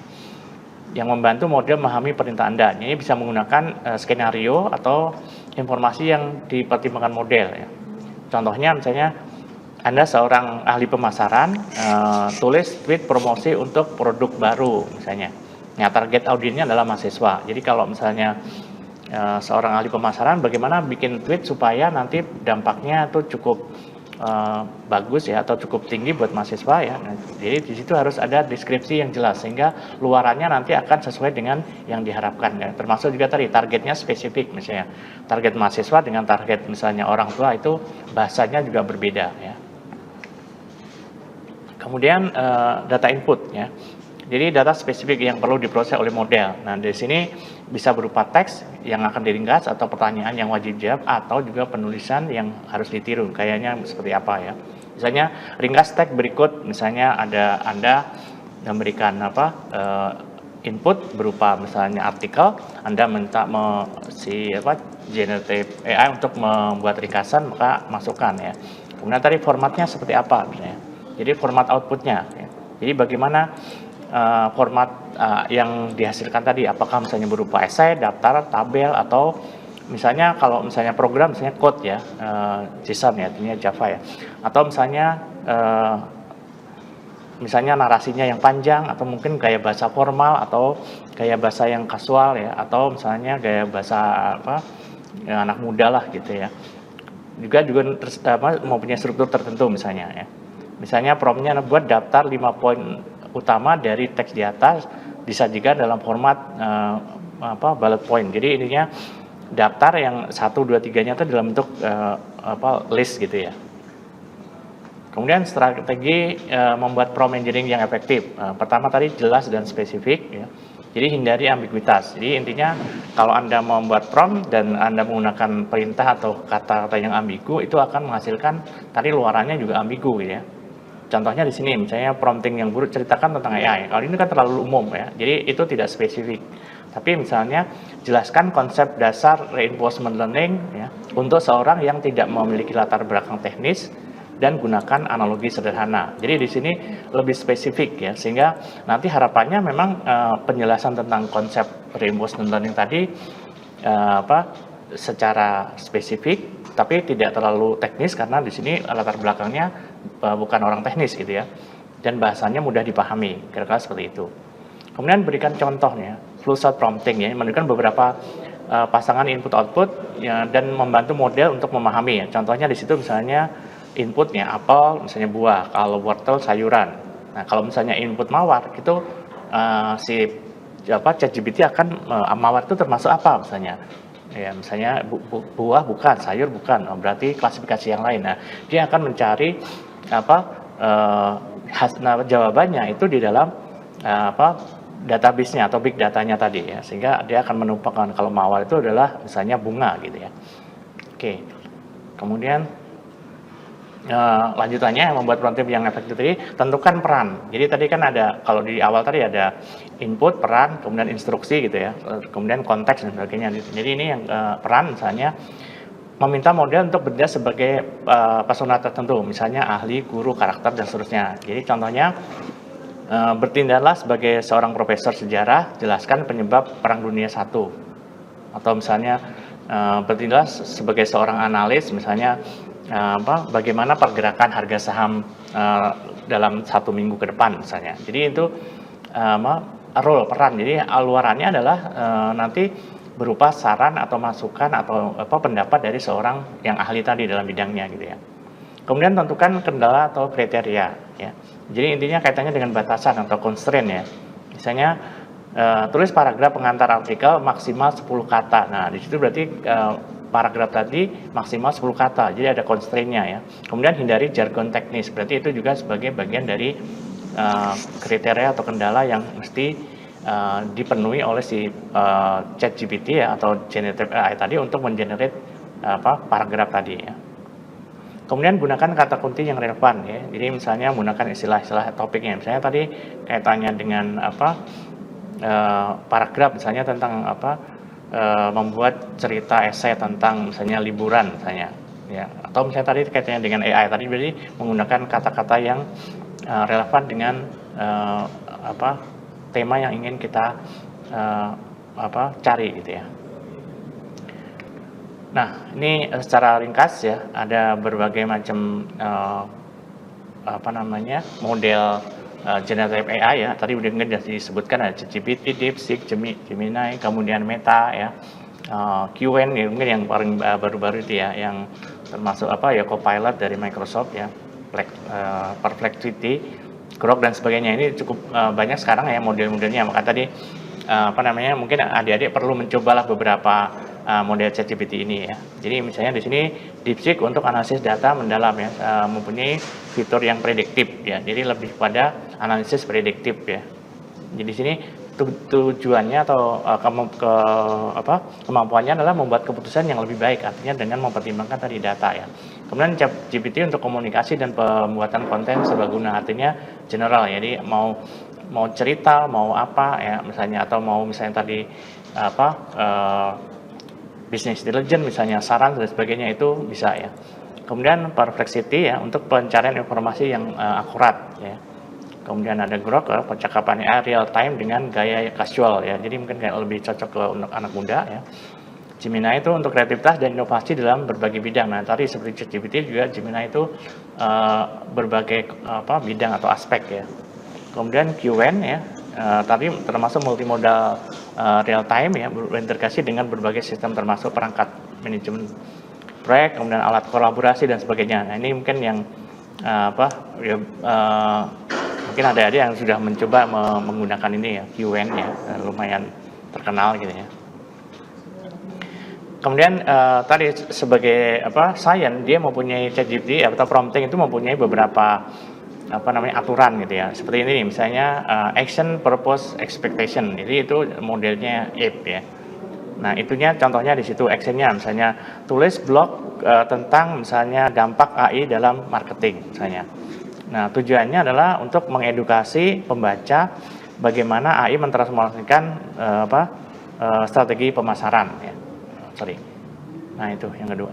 yang membantu model memahami perintah Anda. Ini bisa menggunakan skenario atau informasi yang dipertimbangkan model ya. Contohnya misalnya Anda seorang ahli pemasaran, tulis tweet promosi untuk produk baru misalnya. Nah, target audiensnya adalah mahasiswa. Jadi kalau misalnya seorang ahli pemasaran, bagaimana bikin tweet supaya nanti dampaknya itu cukup bagus ya, atau cukup tinggi buat mahasiswa ya. Nah, jadi di situ harus ada deskripsi yang jelas sehingga luarannya nanti akan sesuai dengan yang diharapkan ya. Termasuk juga tadi targetnya spesifik, misalnya target mahasiswa dengan target misalnya orang tua itu bahasanya juga berbeda ya. Kemudian data input ya. Jadi data spesifik yang perlu diproses oleh model. Nah, di sini bisa berupa teks yang akan diringkas atau pertanyaan yang wajib jawab atau juga penulisan yang harus ditiru. Kayaknya seperti apa ya. Misalnya ringkas teks berikut, misalnya Anda memberikan input berupa misalnya artikel, Anda minta generative AI untuk membuat ringkasan, maka masukkan ya. Kemudian tadi formatnya seperti apa misalnya. Jadi format outputnya ya. Jadi bagaimana format yang dihasilkan tadi, apakah misalnya berupa esai, daftar, tabel, atau Misalnya kalau misalnya program, misalnya code ya, JSON ya, artinya Java ya, atau misalnya narasinya yang panjang, atau mungkin gaya bahasa formal, atau gaya bahasa yang kasual ya, atau misalnya gaya bahasa ya, anak muda lah gitu ya. Juga mempunyai struktur tertentu misalnya ya. Misalnya promptnya buat daftar 5 poin utama dari teks di atas disajikan dalam format bullet point. Jadi intinya daftar yang 1, 2, 3-nya itu dalam bentuk list gitu ya. Kemudian strategi membuat prompt engineering yang efektif. Pertama tadi jelas dan spesifik ya. Jadi hindari ambiguitas. Jadi intinya kalau Anda membuat prompt dan Anda menggunakan perintah atau kata-kata yang ambigu, itu akan menghasilkan tadi luarannya juga ambigu ya. Contohnya di sini misalnya prompting yang buruk ceritakan tentang AI. Kalau ini kan terlalu umum ya. Jadi itu tidak spesifik. Tapi misalnya jelaskan konsep dasar reinforcement learning ya untuk seorang yang tidak memiliki latar belakang teknis dan gunakan analogi sederhana. Jadi di sini lebih spesifik ya, sehingga nanti harapannya memang penjelasan tentang konsep reinforcement learning tadi secara spesifik, tapi tidak terlalu teknis karena di sini latar belakangnya bukan orang teknis gitu ya, dan bahasanya mudah dipahami, kira-kira seperti itu. Kemudian berikan contohnya, flowchart prompting ya, menunjukkan beberapa pasangan input-output ya, dan membantu model untuk memahami ya. Contohnya di situ misalnya inputnya apel, misalnya buah, kalau wortel sayuran. Nah kalau misalnya input mawar itu ChatGPT akan mawar itu termasuk apa misalnya? Ya misalnya buah bukan, sayur bukan, berarti klasifikasi yang lain. Nah dia akan mencari jawabannya itu di dalam database-nya atau big datanya tadi ya, sehingga dia akan menumpahkan kalau mawar itu adalah misalnya bunga gitu ya. Oke, kemudian lanjutannya yang membuat prompting yang efektif tadi, tentukan peran. Jadi tadi kan ada, kalau di awal tadi ada input, peran, kemudian instruksi gitu ya, kemudian konteks dan sebagainya gitu. Jadi ini yang peran misalnya meminta model untuk bekerja sebagai persona tertentu, misalnya ahli, guru, karakter dan seterusnya. Jadi contohnya bertindaklah sebagai seorang profesor sejarah, jelaskan penyebab Perang Dunia I. Atau misalnya bertindaklah sebagai seorang analis, misalnya bagaimana pergerakan harga saham dalam 1 minggu ke depan misalnya. Jadi itu role, peran. Jadi luarannya adalah nanti berupa saran atau masukan atau pendapat dari seorang yang ahli tadi dalam bidangnya gitu ya. Kemudian tentukan kendala atau kriteria ya. Jadi intinya kaitannya dengan batasan atau constraint ya. Misalnya tulis paragraf pengantar artikel maksimal 10 kata. Nah, di situ berarti paragraf tadi maksimal 10 kata, jadi ada constraint-nya ya. Kemudian hindari jargon teknis, berarti itu juga sebagai bagian dari kriteria atau kendala yang mesti dipenuhi oleh si ChatGPT ya, atau generative AI tadi untuk mengenerate paragraf tadi ya. Kemudian gunakan kata kunci yang relevan ya. Jadi misalnya menggunakan istilah-istilah topiknya. Misalnya tadi kaitannya dengan paragraf misalnya tentang membuat cerita esai tentang misalnya liburan misalnya ya, atau misalnya tadi kaitannya dengan AI tadi, berarti menggunakan kata-kata yang relevan dengan tema yang ingin kita cari gitu ya. Nah ini secara ringkas ya, ada berbagai macam model generative AI ya, tadi udah disebutkan ada ChatGPT, DeepSeek, Gemini, kemudian Meta ya, Qwen ya, mungkin yang paling baru-baru itu ya, yang termasuk Copilot dari Microsoft ya, Perplexity, Grok dan sebagainya. Ini cukup banyak sekarang ya model-modelnya. Maka tadi mungkin adik-adik perlu mencobalah beberapa model ChatGPT ini ya. Jadi misalnya di sini DeepSeek untuk analisis data mendalam ya, mempunyai fitur yang prediktif ya. Jadi lebih pada analisis prediktif ya. Jadi di sini tujuannya atau kemampuannya adalah membuat keputusan yang lebih baik, artinya dengan mempertimbangkan tadi data ya. Kemudian ChatGPT untuk komunikasi dan pembuatan konten serbaguna, artinya general ya. Jadi mau cerita, mau apa ya misalnya, atau mau misalnya tadi business intelligence misalnya, saran dan sebagainya, itu bisa ya. Kemudian Perplexity ya untuk pencarian informasi yang akurat ya. Kemudian ada Grok, percakapan real time dengan gaya casual ya. Jadi mungkin kayak lebih cocok ke anak muda ya. Gemini itu untuk kreativitas dan inovasi dalam berbagai bidang. Nah, tadi seperti ChatGPT juga Gemini itu berbagai bidang atau aspek ya. Kemudian Qwen ya, tadi termasuk multimodal real time ya, berintegrasi dengan berbagai sistem termasuk perangkat manajemen proyek, kemudian alat kolaborasi dan sebagainya. Nah, ini mungkin yang mungkin ada yang sudah mencoba menggunakan ini ya, Qwen ya, lumayan terkenal gitu ya. Kemudian tadi sebagai science dia mempunyai ChatGPT atau prompting itu mempunyai beberapa aturan gitu ya. Seperti ini misalnya action, purpose, expectation. Jadi itu modelnya APE ya. Nah, itunya contohnya di situ actionnya misalnya tulis blog tentang misalnya dampak AI dalam marketing misalnya. Nah, tujuannya adalah untuk mengedukasi pembaca bagaimana AI mentransformasikan strategi pemasaran ya. Nah, itu yang kedua.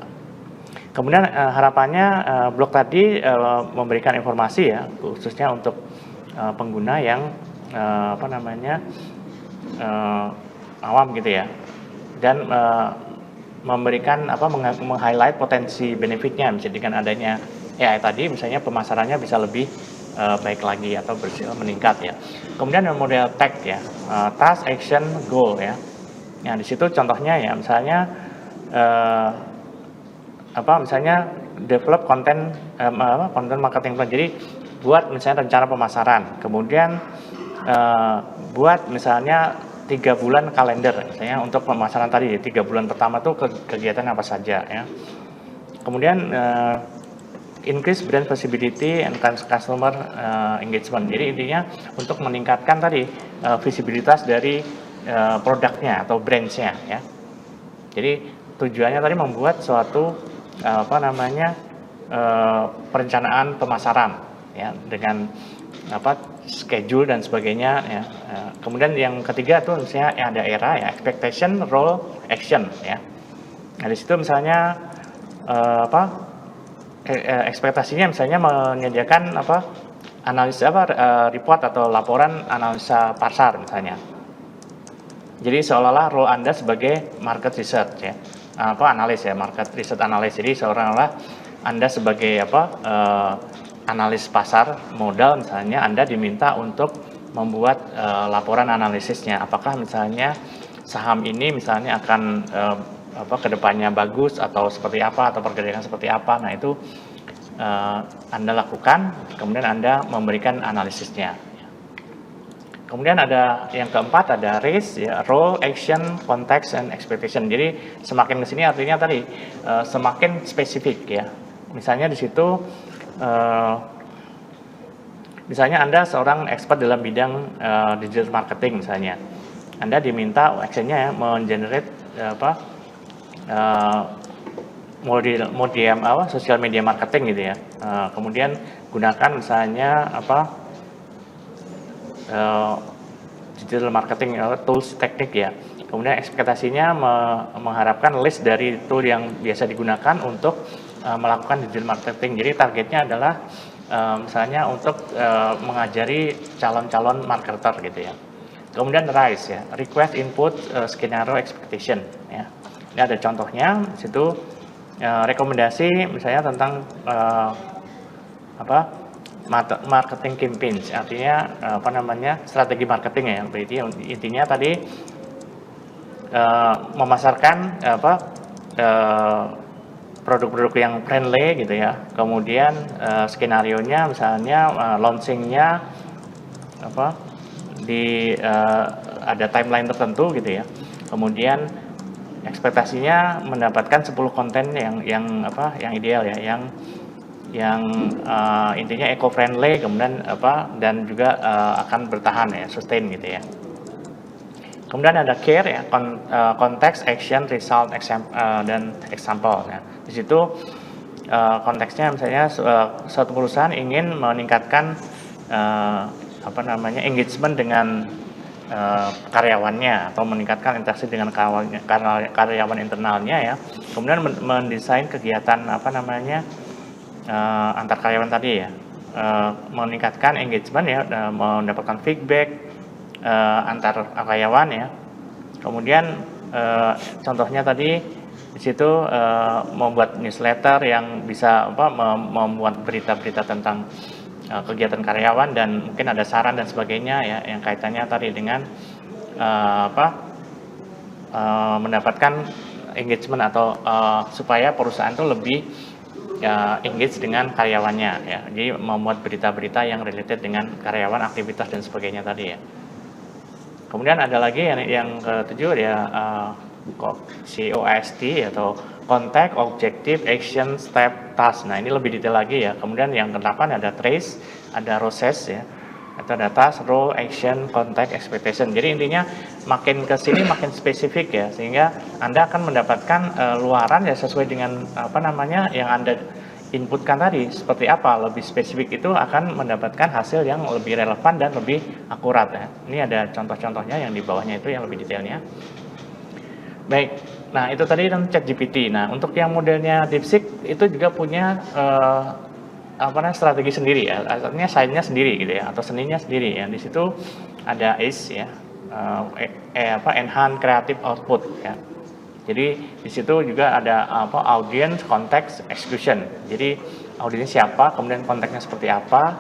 Kemudian harapannya blog tadi memberikan informasi ya, khususnya untuk pengguna yang awam gitu ya, dan memberikan meng-highlight potensi benefitnya, misalnya dengan adanya AI tadi, misalnya pemasarannya bisa lebih baik lagi atau meningkat ya. Kemudian model tag ya, task, action, goal ya. Nah, di situ contohnya ya, misalnya misalnya develop konten marketing plan. Jadi buat misalnya rencana pemasaran, kemudian buat misalnya 3 bulan kalender misalnya untuk pemasaran tadi. 3 bulan pertama tuh kegiatan apa saja ya. Kemudian increase brand visibility and customer engagement. Jadi intinya untuk meningkatkan tadi visibilitas dari produknya atau brands-nya ya. Jadi tujuannya tadi membuat suatu perencanaan pemasaran ya, dengan schedule dan sebagainya ya. Kemudian yang ketiga tuh misalnya ada era ya, expectation, role, action ya. Nah, di situ misalnya ekspektasinya misalnya menyediakan analisa report atau laporan analisa pasar misalnya. Jadi seolah-olah role Anda sebagai market research ya, analis ya, market research analis. Jadi seolah-olah Anda sebagai analis pasar modal misalnya, Anda diminta untuk membuat laporan analisisnya. Apakah misalnya saham ini misalnya akan kedepannya bagus atau seperti apa, atau pergerakan seperti apa. Nah, itu Anda lakukan, kemudian Anda memberikan analisisnya. Kemudian ada yang keempat, ada risk, ya, role, action, context, and expectation. Jadi semakin ke sini artinya tadi semakin spesifik ya. Misalnya di situ, misalnya Anda seorang expert dalam bidang digital marketing misalnya. Anda diminta actionnya ya, mengenerate sosial media marketing gitu ya. Kemudian gunakan misalnya digital marketing tools teknik ya. Kemudian ekspektasinya mengharapkan list dari tool yang biasa digunakan untuk melakukan digital marketing. Jadi targetnya adalah misalnya untuk mengajari calon-calon marketer gitu ya. Kemudian RISE ya, request input scenario expectation ya. Ini ada contohnya di situ, rekomendasi misalnya tentang marketing campaigns, artinya strategi marketing ya. Berarti intinya tadi memasarkan produk-produk yang friendly gitu ya. Kemudian skenario-nya misalnya launching-nya ada timeline tertentu gitu ya. Kemudian ekspektasinya mendapatkan 10 konten yang ideal ya, yang intinya eco friendly, kemudian dan juga akan bertahan ya, sustain gitu ya. Kemudian ada care ya, konteks, action, result, dan example. Nah, di situ konteksnya misalnya suatu perusahaan ingin meningkatkan engagement dengan karyawannya atau meningkatkan interaksi dengan karyawan internalnya ya. Kemudian mendesain kegiatan antar karyawan tadi ya, meningkatkan engagement ya, mendapatkan feedback antar karyawan ya. Kemudian contohnya tadi di situ membuat newsletter yang bisa membuat berita-berita tentang kegiatan karyawan, dan mungkin ada saran dan sebagainya ya yang kaitannya tadi dengan mendapatkan engagement atau supaya perusahaan itu lebih engage dengan karyawannya ya. Jadi membuat berita-berita yang related dengan karyawan, aktivitas dan sebagainya tadi ya. Kemudian ada lagi yang ketujuh ya COST atau Contact, Objective, Action, Step, Task. Nah ini lebih detail lagi ya. Kemudian yang ke-8 ada Trace, ada Process ya, atau ada Task, Role, Action, Contact, Expectation. Jadi intinya makin ke sini makin spesifik ya, sehingga Anda akan mendapatkan luaran ya sesuai dengan yang Anda inputkan tadi seperti apa, lebih spesifik itu akan mendapatkan hasil yang lebih relevan dan lebih akurat ya. Ini ada contoh-contohnya yang di bawahnya itu yang lebih detailnya. Baik, nah itu tadi tentang ChatGPT. Nah untuk yang modelnya DeepSeek itu juga punya strategi sendiri ya, artinya sainsnya sendiri gitu ya, atau seninya sendiri ya. Di situ ada ACE ya, Enhanced Creative Output ya. Jadi di situ juga ada audience, context, execution. Jadi audiensnya siapa, kemudian konteksnya seperti apa,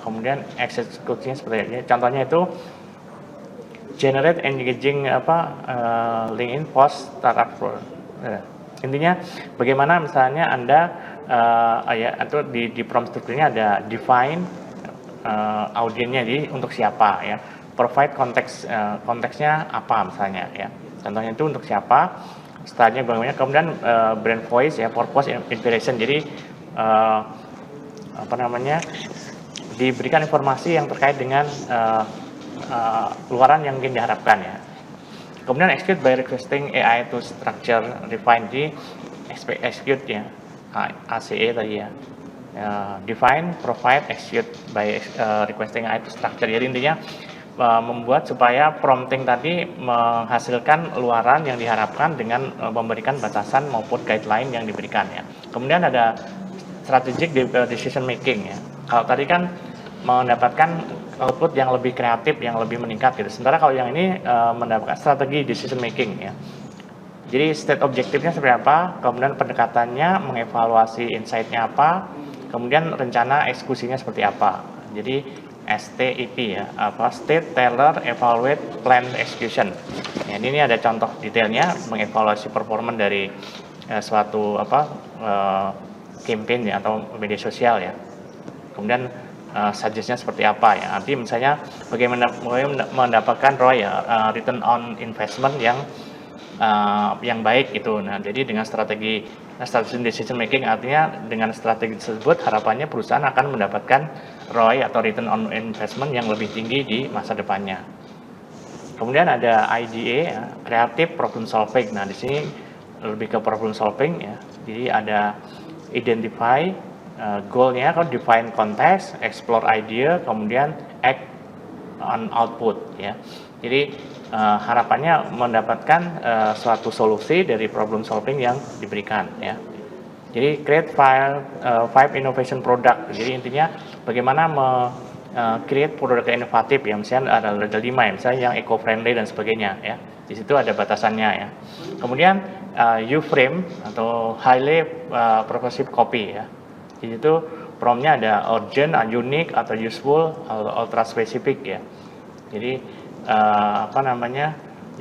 kemudian eksekusinya seperti ini. Contohnya itu generate engaging LinkedIn post startup. Intinya bagaimana misalnya Anda atau di prompt strukturnya ada define audiensnya, jadi untuk siapa ya, provide konteksnya apa misalnya ya. Contohnya itu untuk siapa, stylenya bagaimana, kemudian brand voice ya, purpose, inspiration. Jadi diberikan informasi yang terkait dengan luaran yang ingin diharapkan ya. Kemudian execute by requesting AI to structure, refine, di execute ya, ACE tadi ya. Define, provide, execute by requesting AI to structure. Jadi intinya membuat supaya prompting tadi menghasilkan luaran yang diharapkan dengan memberikan batasan maupun guideline yang diberikan ya. Kemudian ada strategic decision making ya. Kalau tadi kan mendapatkan output yang lebih kreatif, yang lebih meningkat gitu. Sementara kalau yang ini mendapatkan strategi decision making ya. Jadi state objektifnya seperti apa, kemudian pendekatannya, mengevaluasi insight-nya apa, kemudian rencana eksekusinya seperti apa. Jadi STEP ya, State, Tailor, Evaluate, Plan, Execution. Ya, ini ada contoh detailnya mengevaluasi performa dari suatu campaign ya, atau media sosial ya. Kemudian suggest-nya seperti apa ya. Nanti misalnya bagaimana mendapatkan ROI ya, return on investment yang baik itu. Nah, jadi dengan strategi decision making, artinya dengan strategi tersebut harapannya perusahaan akan mendapatkan ROI atau return on investment yang lebih tinggi di masa depannya. Kemudian ada IDA ya, creative problem solving. Nah, di sini lebih ke problem solving ya. Jadi ada identify goal-nya, kan define context, explore idea, kemudian act on output ya. Jadi harapannya mendapatkan suatu solusi dari problem solving yang diberikan ya. Jadi create five innovation product. Jadi intinya bagaimana create produk inovatif ya. Misalnya ada 5 ya, misalnya yang eco friendly dan sebagainya ya. Di situ ada batasannya ya. Kemudian U-frame atau highly persuasive copy ya. Di situ prompt-nya ada urgent, unique atau useful, ultra specific ya. Jadi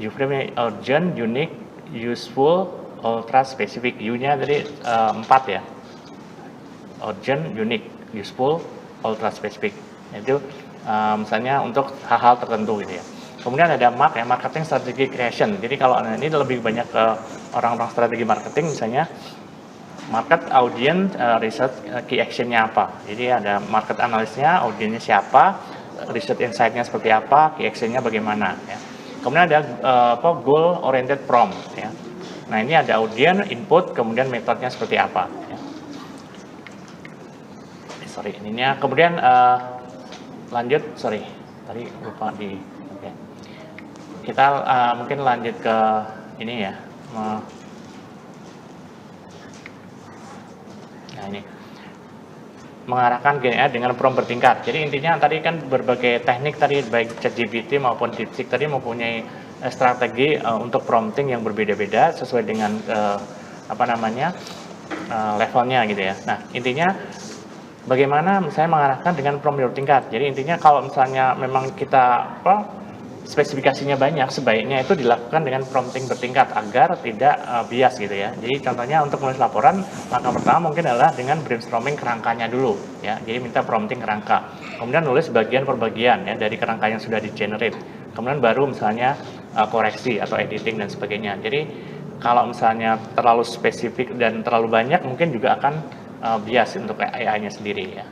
U-frame urgent, unique, useful, ultra specific. U-nya tadi 4 ya. Urgent, unique, useful, ultra specific. Itu misalnya untuk hal-hal tertentu gitu ya. Kemudian ada marketing strategy creation. Jadi kalau ini lebih banyak ke orang-orang strategi marketing, misalnya market, audience, research, key action-nya apa. Jadi ada market analysnya, audiensnya siapa, research insight-nya seperti apa, key action-nya bagaimana ya. Kemudian ada goal oriented prompt ya. Nah, ini ada audience, input, kemudian metodenya seperti apa ya. Kemudian lanjut, tadi lupa okay. Kita mungkin lanjut ke ini ya. Nah, ini mengarahkan GNA dengan prompt bertingkat. Jadi intinya tadi kan berbagai teknik tadi, baik ChatGPT maupun DeepSeek tadi mempunyai strategi untuk prompting yang berbeda-beda sesuai dengan levelnya gitu ya. Nah, intinya bagaimana misalnya mengarahkan dengan prompt bertingkat. Jadi intinya kalau misalnya memang kita spesifikasinya banyak, sebaiknya itu dilakukan dengan prompting bertingkat agar tidak bias gitu ya. Jadi contohnya untuk menulis laporan, langkah pertama mungkin adalah dengan brainstorming kerangkanya dulu ya. Jadi minta prompting kerangka. Kemudian nulis bagian per bagian ya dari kerangka yang sudah di-generate. Kemudian baru misalnya koreksi atau editing dan sebagainya. Jadi kalau misalnya terlalu spesifik dan terlalu banyak mungkin juga akan bias untuk AI-nya sendiri ya.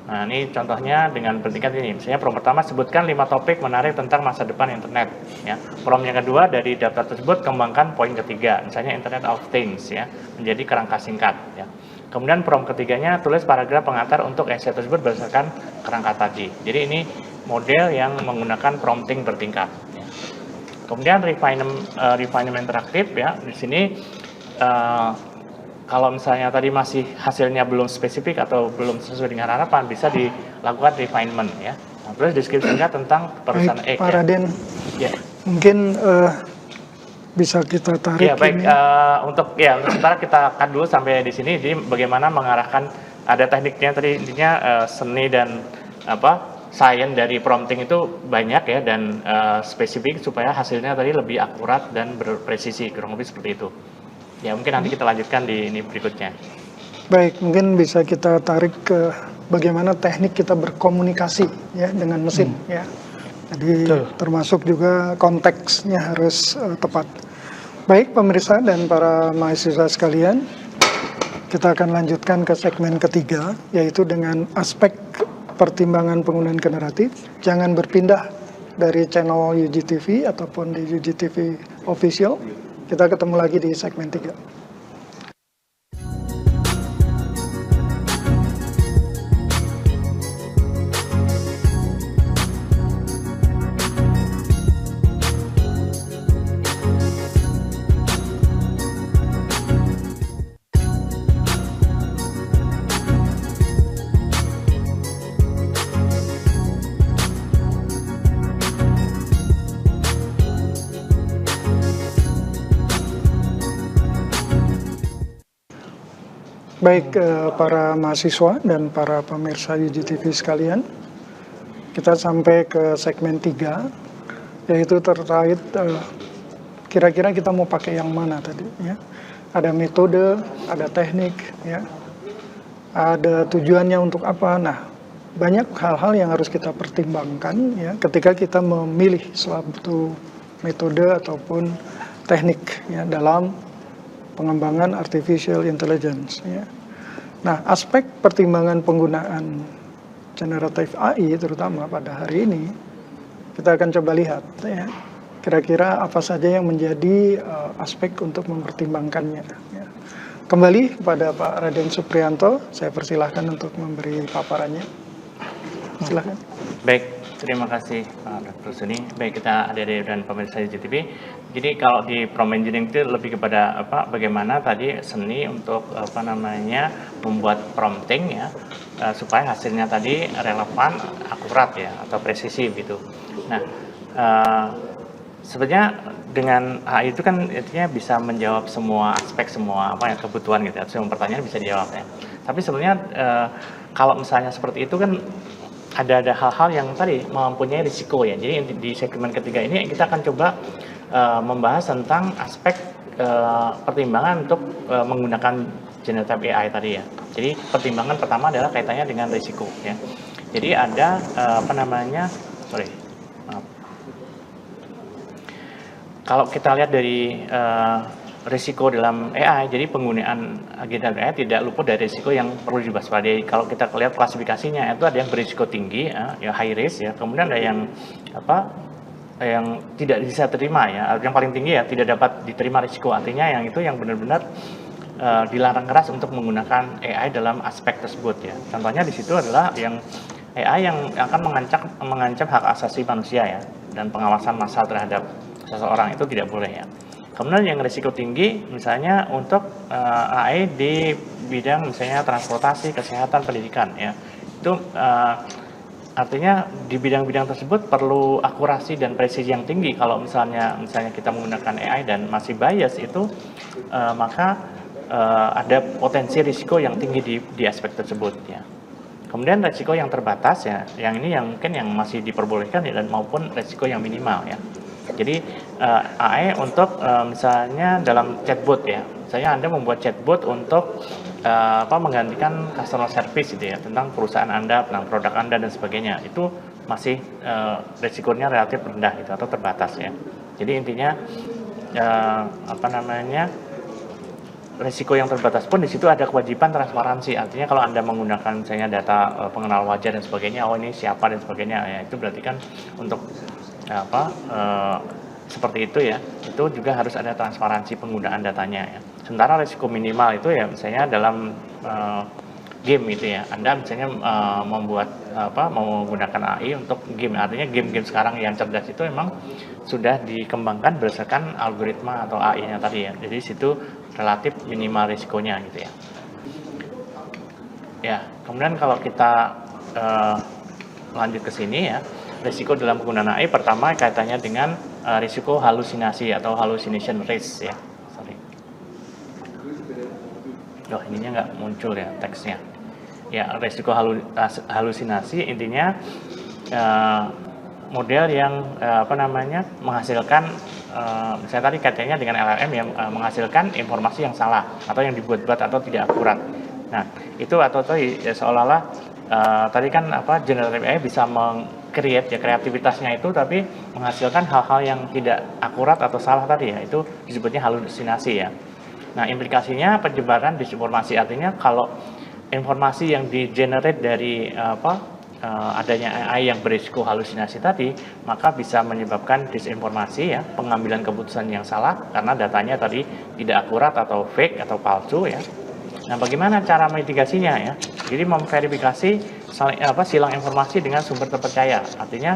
Nah, ini contohnya dengan bertingkat ini. Misalnya prompt pertama, sebutkan 5 topik menarik tentang masa depan internet. Ya. Prompt yang kedua, dari daftar tersebut kembangkan poin ketiga, misalnya Internet of Things ya, menjadi kerangka singkat. Ya. Kemudian prompt ketiganya, tulis paragraf pengantar untuk essay tersebut berdasarkan kerangka tadi. Jadi ini model yang menggunakan prompting bertingkat. Ya. Kemudian refinement interaktif ya. Di sini kalau misalnya tadi masih hasilnya belum spesifik atau belum sesuai dengan harapan, bisa dilakukan refinement ya. Nah, terus deskripsi singkat tentang perusahaan Baik, Pak Raden, ya. mungkin bisa kita tarik. Ya baik, untuk sementara kita cut dulu sampai di sini. Jadi bagaimana mengarahkan, ada tekniknya tadi, intinya seni dan sains dari prompting itu banyak ya, dan spesifik supaya hasilnya tadi lebih akurat dan berpresisi, kurang lebih seperti itu. Ya mungkin nanti kita lanjutkan di ini berikutnya. Baik, mungkin bisa kita tarik ke bagaimana teknik kita berkomunikasi ya dengan mesin ya. Jadi termasuk juga konteksnya harus tepat. Baik pemirsa dan para mahasiswa sekalian, kita akan lanjutkan ke segmen ketiga, yaitu dengan aspek pertimbangan penggunaan generatif. Jangan berpindah dari channel UGTV ataupun di UGTV Official. Kita ketemu lagi di segmen 3. Baik para mahasiswa dan para pemirsa UGTV sekalian, kita sampai ke segmen 3, yaitu terkait kira-kira kita mau pakai yang mana tadi ya. Ada metode, ada teknik ya, ada tujuannya untuk apa. Nah, banyak hal-hal yang harus kita pertimbangkan ya ketika kita memilih suatu metode ataupun teknik ya dalam pengembangan artificial intelligence ya. Nah, aspek pertimbangan penggunaan generative AI terutama pada hari ini kita akan coba lihat ya. Kira-kira apa saja yang menjadi aspek untuk mempertimbangkannya ya. Kembali kepada Pak Raden Suprianto, saya persilahkan untuk memberi paparannya. Silakan. Baik, terima kasih Pak Dr. Suni. Baik, kita adik-adik dan pemirsa UGTV. Jadi kalau di prompt engineering itu lebih kepada bagaimana tadi seni untuk membuat prompting ya supaya hasilnya tadi relevan, akurat ya atau presisi gitu. Nah, sebenarnya dengan AI itu kan intinya bisa menjawab semua aspek, semua kebutuhan gitu ya. Semua pertanyaan bisa dijawab ya. Tapi sebenarnya kalau misalnya seperti itu kan ada hal-hal yang tadi mempunyai risiko ya. Jadi di segmen ketiga ini kita akan coba membahas tentang aspek pertimbangan untuk menggunakan generative AI tadi ya. Jadi pertimbangan pertama adalah kaitannya dengan risiko ya. Jadi ada kalau kita lihat dari risiko dalam AI, jadi penggunaan generative AI tidak luput dari risiko yang perlu diwaspadai. Kalau kita lihat klasifikasinya itu ada yang berisiko tinggi, ya high risk ya. Kemudian ada yang yang tidak bisa terima ya. Yang paling tinggi ya tidak dapat diterima risiko. Artinya yang itu yang benar-benar dilarang keras untuk menggunakan AI dalam aspek tersebut ya. Contohnya di situ adalah yang AI yang akan mengancam hak asasi manusia ya, dan pengawasan massal terhadap seseorang itu tidak boleh ya. Kemudian yang risiko tinggi misalnya untuk AI di bidang misalnya transportasi, kesehatan, pendidikan ya. Itu artinya di bidang-bidang tersebut perlu akurasi dan presisi yang tinggi. Kalau misalnya kita menggunakan AI dan masih bias itu, maka ada potensi risiko yang tinggi di aspek tersebut ya. Kemudian risiko yang terbatas ya, yang ini yang mungkin yang masih diperbolehkan ya, dan maupun risiko yang minimal ya. Jadi AI untuk misalnya dalam chatbot ya, misalnya Anda membuat chatbot untuk menggantikan customer service gitu ya, tentang perusahaan Anda, tentang produk Anda dan sebagainya, itu masih risikonya relatif rendah gitu atau terbatas ya. Jadi intinya risiko yang terbatas pun di situ ada kewajiban transparansi. Artinya kalau Anda menggunakan misalnya data pengenal wajah dan sebagainya, oh ini siapa dan sebagainya ya, itu berarti kan untuk seperti itu ya, itu juga harus ada transparansi penggunaan datanya ya. Sementara risiko minimal itu ya misalnya dalam game itu ya, Anda misalnya mau menggunakan AI untuk game, artinya game-game sekarang yang cerdas itu memang sudah dikembangkan berdasarkan algoritma atau AI-nya tadi ya, jadi situ relatif minimal risikonya gitu ya. Ya, kemudian kalau kita lanjut ke sini ya, risiko dalam penggunaan AI pertama kaitannya dengan risiko halusinasi atau hallucination risk ya. Sorry. Loh, ininya nggak muncul ya teksnya. Ya, risiko halusinasi intinya model yang menghasilkan misalnya tadi kaitannya dengan LLM yang menghasilkan informasi yang salah atau yang dibuat-buat atau tidak akurat. Nah, itu atau tadi ya, seolah-olah tadi kan generative AI bisa create ya, kreativitasnya itu tapi menghasilkan hal-hal yang tidak akurat atau salah tadi ya, itu disebutnya halusinasi ya. Nah, implikasinya penyebaran disinformasi, artinya kalau informasi yang di-generate dari adanya AI yang berisiko halusinasi tadi, maka bisa menyebabkan disinformasi ya, pengambilan keputusan yang salah karena datanya tadi tidak akurat atau fake atau palsu ya. Nah, bagaimana cara mitigasinya ya? Jadi memverifikasi silang informasi dengan sumber terpercaya. Artinya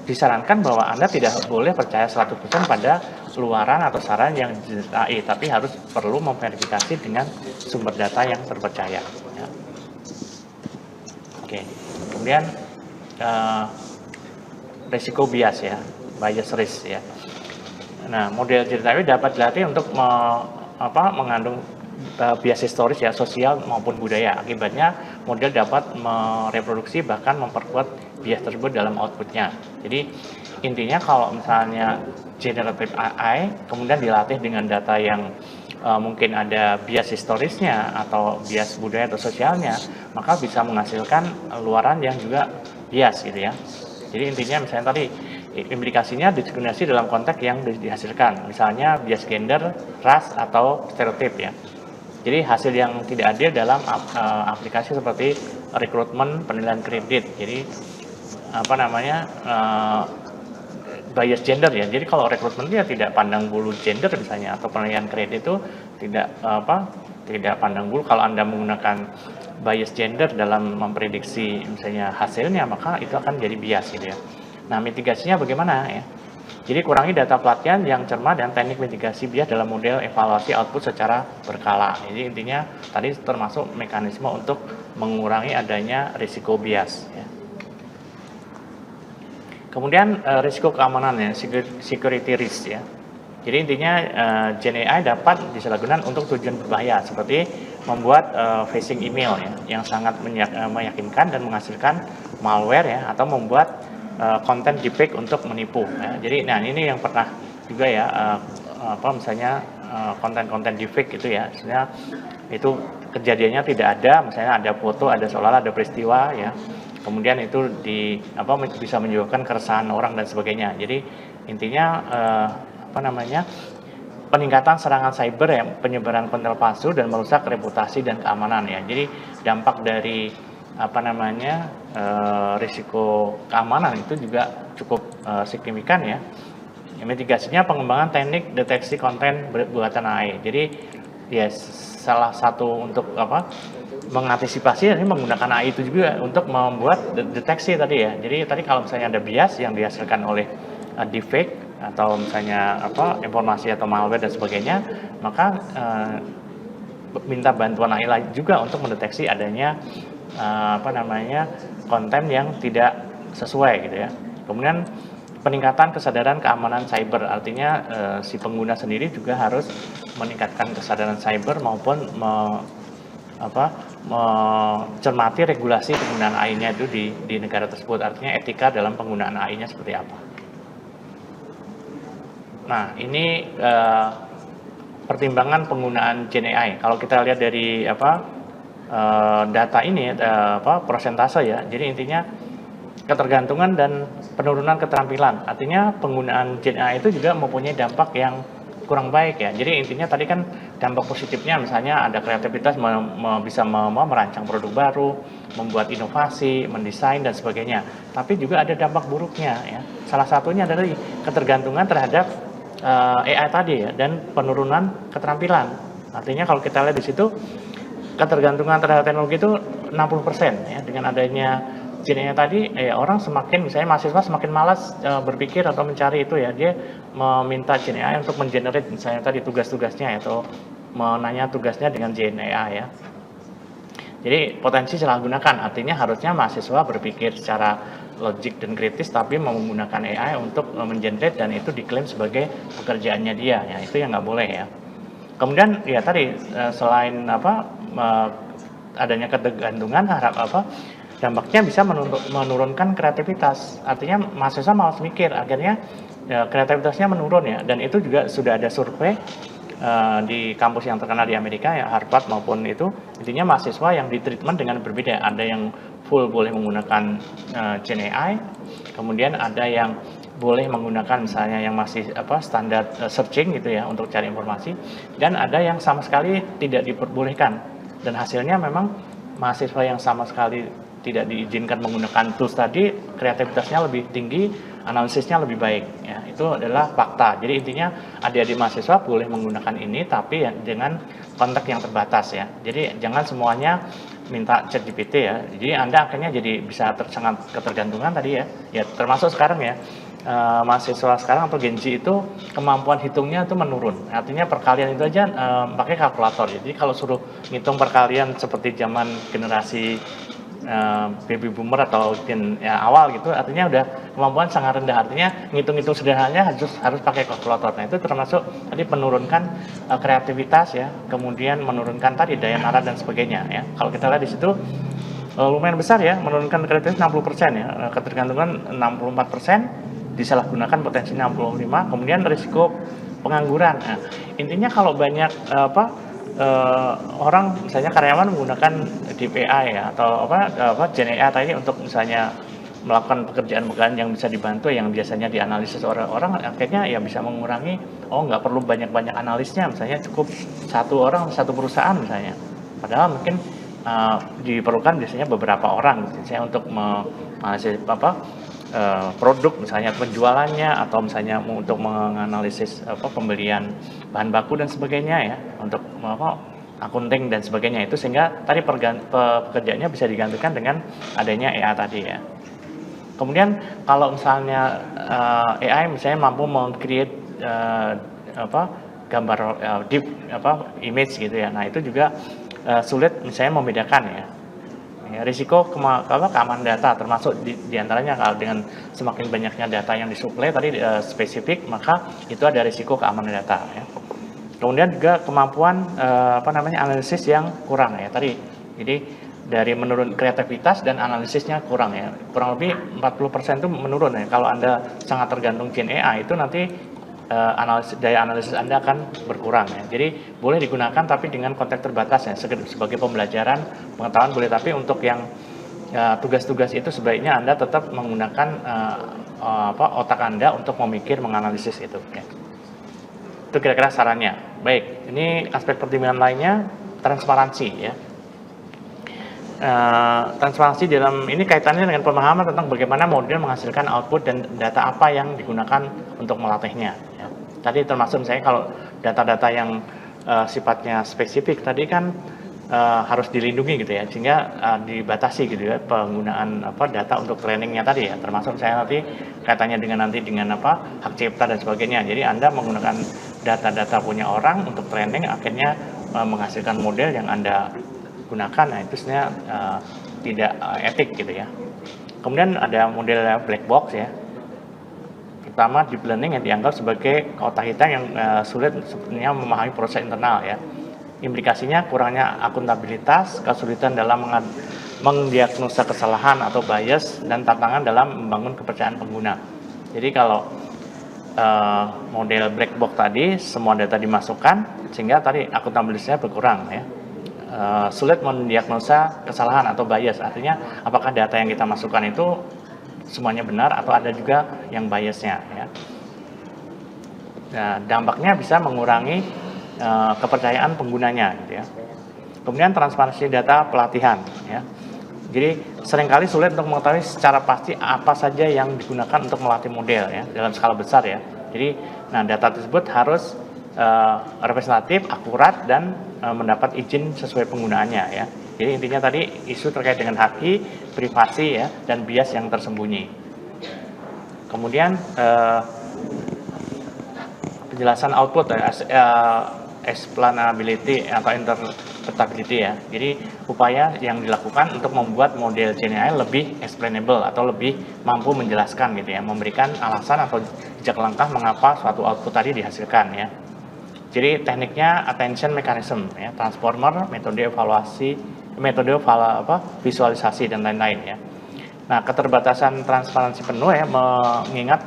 disarankan bahwa Anda tidak boleh percaya 100% pada luaran atau saran yang AI, tapi harus perlu memverifikasi dengan sumber data yang terpercaya. Ya. Oke, kemudian risiko bias ya, bias risk ya. Nah, model generative AI dapat dilatih untuk mengandung bias historis ya, sosial maupun budaya. Akibatnya model dapat mereproduksi bahkan memperkuat bias tersebut dalam outputnya. Jadi intinya kalau misalnya generative AI kemudian dilatih dengan data yang mungkin ada bias historisnya atau bias budaya atau sosialnya, maka bisa menghasilkan luaran yang juga bias gitu ya. Jadi intinya misalnya tadi implikasinya diskriminasi dalam konteks yang dihasilkan, misalnya bias gender, ras atau stereotip ya. Jadi hasil yang tidak adil dalam aplikasi seperti rekrutmen, penilaian kredit. Jadi bias gender ya. Jadi kalau rekrutmen dia tidak pandang bulu gender misalnya, atau penilaian kredit itu tidak pandang bulu. Kalau Anda menggunakan bias gender dalam memprediksi misalnya hasilnya, maka itu akan jadi bias gitu ya. Nah, mitigasinya bagaimana ya? Jadi kurangi data pelatihan yang cermat dan teknik mitigasi bias dalam model evaluasi output secara berkala. Jadi intinya tadi termasuk mekanisme untuk mengurangi adanya risiko bias ya. Kemudian risiko keamanan ya, security risk ya. Jadi intinya Gen AI dapat disalahgunakan untuk tujuan berbahaya seperti membuat phishing email ya, yang sangat meyakinkan dan menghasilkan malware ya, atau membuat konten deepfake untuk menipu ya. Jadi nah ini yang pernah juga ya misalnya konten-konten deepfake itu ya, sebenarnya itu kejadiannya tidak ada, misalnya ada foto, ada seolah-olah ada peristiwa ya, kemudian itu bisa menyebabkan keresahan orang dan sebagainya. Jadi intinya peningkatan serangan cyber ya, penyebaran konten palsu dan merusak reputasi dan keamanan ya. Jadi dampak dari risiko keamanan itu juga cukup signifikan ya. Mitigasinya pengembangan teknik deteksi konten buatan AI. Jadi ya salah satu untuk mengantisipasi ini menggunakan AI itu juga untuk membuat deteksi tadi ya. Jadi tadi kalau misalnya ada bias yang dihasilkan oleh deepfake atau misalnya informasi atau malware dan sebagainya, maka minta bantuan AI juga untuk mendeteksi adanya konten yang tidak sesuai gitu ya. Kemudian peningkatan kesadaran keamanan cyber, artinya si pengguna sendiri juga harus meningkatkan kesadaran cyber maupun mencermati regulasi penggunaan AI-nya itu di negara tersebut, artinya etika dalam penggunaan AI-nya seperti apa. Nah, ini pertimbangan penggunaan Gen AI. Kalau kita lihat dari data ini, persentase ya. Jadi intinya ketergantungan dan penurunan keterampilan. Artinya penggunaan Gen AI itu juga mempunyai dampak yang kurang baik ya. Jadi intinya tadi kan dampak positifnya misalnya ada kreativitas, bisa merancang produk baru, membuat inovasi, mendesain dan sebagainya. Tapi juga ada dampak buruknya ya. Salah satunya adalah ketergantungan terhadap AI tadi ya, dan penurunan keterampilan. Artinya kalau kita lihat di situ ketergantungan terhadap teknologi itu 60% ya. Dengan adanya Gen AI tadi orang semakin, misalnya mahasiswa semakin malas berpikir atau mencari itu ya, dia meminta Gen AI untuk mengenerate misalnya tadi tugas-tugasnya atau menanya tugasnya dengan Gen AI ya. Jadi potensi salah gunakan, artinya harusnya mahasiswa berpikir secara logik dan kritis tapi menggunakan AI untuk mengenerate dan itu diklaim sebagai pekerjaannya dia ya, itu yang nggak boleh ya. Kemudian ya tadi selain adanya ketergantungan, dampaknya bisa menurunkan kreativitas, artinya mahasiswa malas mikir, akhirnya kreativitasnya menurun ya. Dan itu juga sudah ada survei di kampus yang terkenal di Amerika ya, Harvard maupun itu, intinya mahasiswa yang ditreatment dengan berbeda. Ada yang full boleh menggunakan Gen AI, kemudian ada yang boleh menggunakan misalnya yang masih standar searching gitu ya untuk cari informasi, dan ada yang sama sekali tidak diperbolehkan. Dan hasilnya memang mahasiswa yang sama sekali tidak diizinkan menggunakan tools tadi kreativitasnya lebih tinggi, analisisnya lebih baik ya. Itu adalah fakta. Jadi intinya adik-adik mahasiswa boleh menggunakan ini tapi ya dengan konteks yang terbatas ya. Jadi jangan semuanya minta ChatGPT ya. Jadi Anda akhirnya jadi bisa sangat ketergantungan tadi ya. Ya termasuk sekarang ya. Mahasiswa sekarang atau Gen Z itu kemampuan hitungnya itu menurun. Artinya perkalian itu aja pakai kalkulator. Jadi kalau suruh ngitung perkalian seperti zaman generasi baby boomer atau gen awal gitu, artinya udah kemampuan sangat rendah. Artinya ngitung-ngitung sederhananya harus pakai kalkulator. Nah itu termasuk tadi menurunkan kreativitas ya, kemudian menurunkan tadi daya nalar dan sebagainya ya. Kalau kita lihat di situ lumayan besar ya, menurunkan kreativitas 60% ya, ketergantungan 64%, disalahgunakan potensi 65%, kemudian risiko pengangguran. Nah, intinya kalau banyak orang misalnya karyawan menggunakan Deep AI ya atau Gen AI tadi untuk misalnya melakukan pekerjaan-pekerjaan yang bisa dibantu yang biasanya dianalisis orang, akhirnya ya bisa mengurangi, nggak perlu banyak-banyak analisnya, misalnya cukup satu orang satu perusahaan misalnya, padahal mungkin diperlukan biasanya beberapa orang misalnya untuk menganalisis produk misalnya penjualannya atau misalnya untuk menganalisis pembelian bahan baku dan sebagainya ya, untuk akunting dan sebagainya itu, sehingga tadi pekerjaannya bisa digantikan dengan adanya AI tadi ya. Kemudian kalau misalnya AI misalnya mampu meng-create gambar deep image gitu ya, nah itu juga sulit misalnya membedakan ya. Risiko keamanan data termasuk diantaranya kalau dengan semakin banyaknya data yang disuplai tadi spesifik, maka itu ada risiko keamanan data ya. Kemudian juga kemampuan analisis yang kurang ya tadi. Jadi dari menurun kreativitas dan analisisnya kurang ya. Kurang lebih 40% itu menurun ya. Kalau Anda sangat tergantung Gen AI itu nanti daya analisis Anda akan berkurang ya. Jadi boleh digunakan tapi dengan konteks terbatas ya, sebagai pembelajaran pengetahuan boleh, tapi untuk yang tugas-tugas itu sebaiknya Anda tetap menggunakan otak Anda untuk memikir, menganalisis itu ya. Itu kira-kira sarannya. Baik, ini aspek pertimbangan lainnya, transparansi ya. Transparansi dalam ini kaitannya dengan pemahaman tentang bagaimana model menghasilkan output dan data apa yang digunakan untuk melatihnya ya. Tadi termasuk misalnya kalau data-data yang sifatnya spesifik tadi kan harus dilindungi gitu ya, sehingga dibatasi gitu ya penggunaan data untuk trainingnya tadi ya, termasuk saya nanti kaitannya dengan hak cipta dan sebagainya. Jadi Anda menggunakan data-data punya orang untuk training, akhirnya menghasilkan model yang Anda gunakan. Nah itu sebenarnya tidak etik gitu ya. Kemudian ada model black box ya. Pertama, deep learning yang dianggap sebagai kotak hitam yang sulit sebenarnya memahami proses internal ya. Implikasinya kurangnya akuntabilitas, kesulitan dalam mendiagnosa kesalahan atau bias, dan tantangan dalam membangun kepercayaan pengguna. Jadi kalau model black box tadi semua data dimasukkan sehingga tadi akuntabilitasnya berkurang ya. Sulit mendiagnosa kesalahan atau bias, artinya apakah data yang kita masukkan itu semuanya benar atau ada juga yang biasnya ya. Nah, dampaknya bisa mengurangi kepercayaan penggunanya gitu ya. Kemudian transparansi data pelatihan ya. Jadi seringkali sulit untuk mengetahui secara pasti apa saja yang digunakan untuk melatih model ya dalam skala besar ya. Jadi data tersebut harus representatif, akurat, dan mendapat izin sesuai penggunaannya ya. Jadi intinya tadi isu terkait dengan haki, privasi ya, dan bias yang tersembunyi. Kemudian penjelasan output ya, explainability atau interpretability ya. Jadi upaya yang dilakukan untuk membuat model GenAI lebih explainable atau lebih mampu menjelaskan gitu ya, memberikan alasan atau jejak langkah mengapa suatu output tadi dihasilkan ya. Jadi tekniknya attention mechanism ya, transformer, metode visualisasi dan lain-lain ya. Nah, keterbatasan transparansi penuh ya, mengingat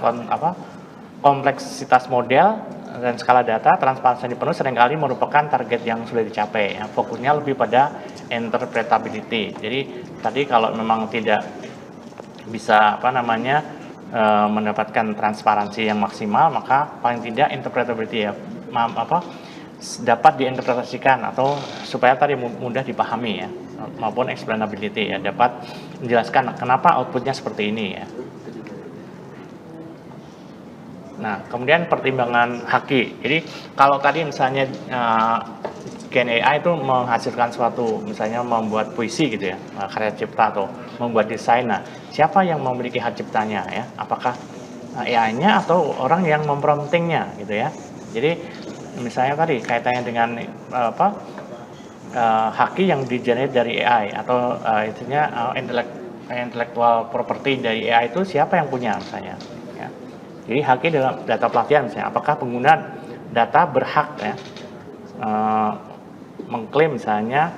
kompleksitas model dan skala data, transparansi penuh seringkali merupakan target yang sudah dicapai ya. Fokusnya lebih pada interpretability. Jadi tadi kalau memang tidak bisa mendapatkan transparansi yang maksimal, maka paling tidak interpretability ya dapat diinterpretasikan atau supaya tadi mudah dipahami ya, maupun explainability ya, dapat menjelaskan kenapa outputnya seperti ini ya. Nah, kemudian pertimbangan haki. Jadi kalau tadi misalnya Gen AI itu menghasilkan suatu, misalnya membuat puisi gitu ya, karya cipta atau membuat desain. Nah, siapa yang memiliki hak ciptanya ya? Apakah AI-nya atau orang yang mempromptingnya gitu ya? Jadi misalnya tadi kaitannya dengan haki yang di-generate dari AI atau intellectual property dari AI itu siapa yang punya misalnya ya. Jadi haki dalam data pelatihan misalnya, apakah pengguna data berhak ya mengklaim misalnya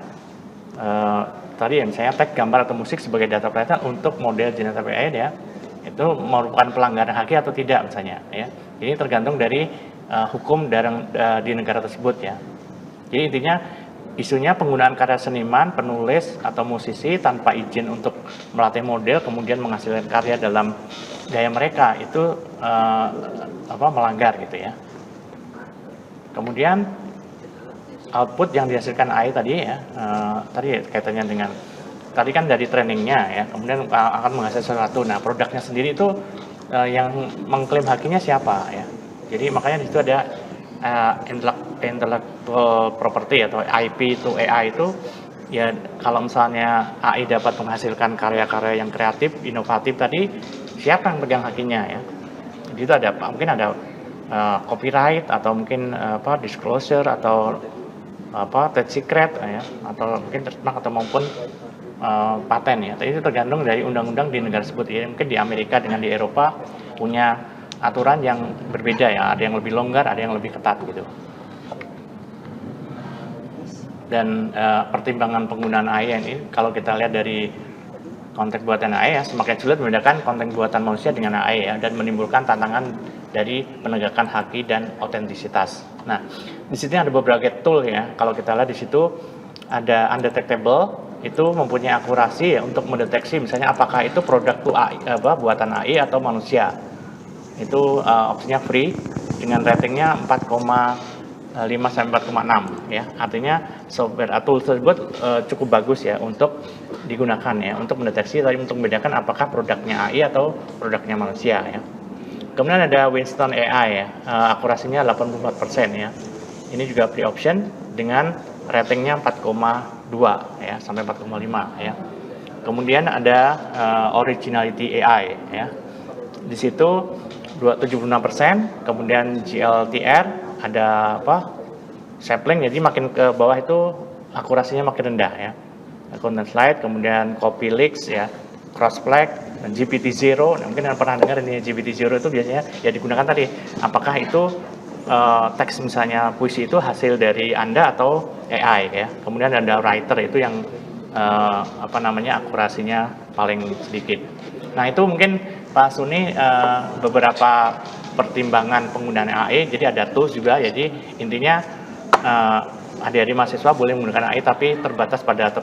tadi ya misalnya tag gambar atau musik sebagai data pelatihan untuk model generative AI ya, itu merupakan pelanggaran haki atau tidak misalnya ya. Jadi tergantung dari hukum di negara tersebut ya. Jadi intinya isunya penggunaan karya seniman, penulis atau musisi tanpa izin untuk melatih model kemudian menghasilkan karya dalam gaya mereka itu melanggar gitu ya. Kemudian output yang dihasilkan AI tadi ya, tadi kaitannya dengan tadi kan dari trainingnya ya, kemudian akan menghasilkan sesuatu. Nah, produknya sendiri itu yang mengklaim hakinya siapa ya. Jadi makanya di situ ada intellectual property atau IP itu AI itu ya, kalau misalnya AI dapat menghasilkan karya-karya yang kreatif, inovatif tadi, siapa yang pegang hakinya ya. Jadi itu ada mungkin ada copyright atau mungkin disclosure atau trade secret ya, atau mungkin trademark atau maupun paten ya. Tapi itu tergantung dari undang-undang di negara tersebut ya. Mungkin di Amerika dengan di Eropa punya aturan yang berbeda ya, ada yang lebih longgar, ada yang lebih ketat gitu. Dan pertimbangan penggunaan AI ini kalau kita lihat dari konteks buatan AI ya, semakin sulit membedakan konteks buatan manusia dengan AI ya, dan menimbulkan tantangan dari penegakan haki dan otentisitas. Nah, di sini ada beberapa tool ya. Kalau kita lihat di situ ada undetectable, itu mempunyai akurasi ya untuk mendeteksi misalnya apakah itu produk AI, buatan AI atau manusia. Itu opsinya free dengan ratingnya 4,5 sampai 4,6 ya. Artinya software tool tersebut cukup bagus ya untuk digunakan ya, untuk mendeteksi tadi, untuk membedakan apakah produknya AI atau produknya manusia ya. Kemudian ada Winston AI ya, akurasinya 84% ya. Ini juga free option dengan ratingnya 4,2 ya sampai 4,5 ya. Kemudian ada Originality AI ya. Di situ 76%, kemudian GLTR ada sapling, jadi makin ke bawah itu akurasinya makin rendah ya. content slide, kemudian copy-leaks ya, cross-flag, dan GPT-0. Nah, mungkin yang pernah dengar ini GPT-0 itu biasanya ya digunakan tadi. Apakah itu teks misalnya puisi itu hasil dari Anda atau AI ya. Kemudian ada writer itu yang akurasinya paling sedikit. Nah, itu mungkin Pak Suni beberapa pertimbangan penggunaan AI. Jadi ada tools juga. Jadi intinya adik-adik mahasiswa boleh menggunakan AI tapi terbatas pada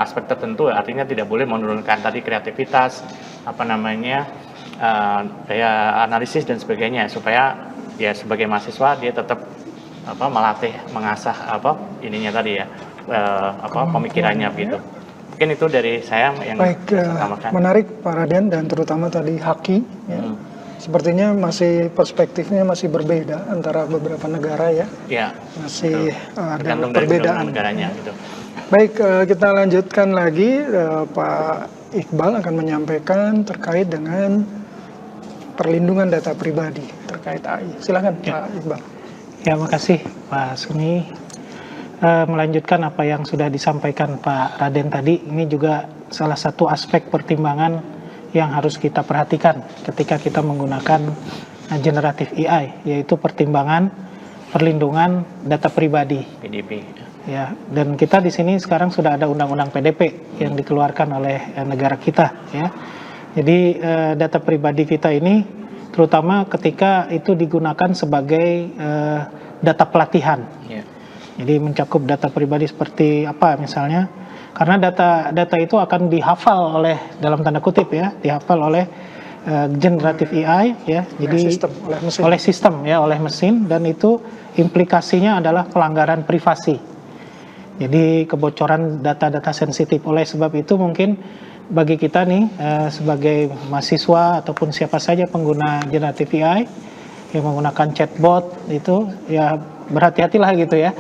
aspek tertentu, artinya tidak boleh menurunkan tadi kreativitas, daya analisis dan sebagainya, supaya ya sebagai mahasiswa dia tetap melatih, mengasah pemikirannya gitu. Mungkin itu dari saya yang baik. Menarik Pak Raden, dan terutama tadi haki ya. Sepertinya masih perspektifnya masih berbeda antara beberapa negara ya. Ya. Masih ada Tergantung perbedaan dari negaranya gitu. Baik, kita lanjutkan lagi. Pak Iqbal akan menyampaikan terkait dengan perlindungan data pribadi terkait AI. Silakan Pak Iqbal. Ya, makasih Pak Suni. Melanjutkan apa yang sudah disampaikan Pak Raden tadi, ini juga salah satu aspek pertimbangan yang harus kita perhatikan ketika kita menggunakan generatif AI, yaitu pertimbangan perlindungan data pribadi. PDP. Ya, dan kita di sini sekarang sudah ada undang-undang PDP yang dikeluarkan oleh negara kita ya. Jadi data pribadi kita ini terutama ketika itu digunakan sebagai data pelatihan. Yeah. Jadi mencakup data pribadi seperti apa misalnya, karena data itu akan dihafal oleh, dalam tanda kutip ya, dihafal oleh generatif AI ya. Jadi oleh mesin, dan itu implikasinya adalah pelanggaran privasi. Jadi kebocoran data-data sensitif. Oleh sebab itu mungkin bagi kita nih sebagai mahasiswa ataupun siapa saja pengguna generatif AI yang menggunakan chatbot itu ya berhati-hatilah gitu ya.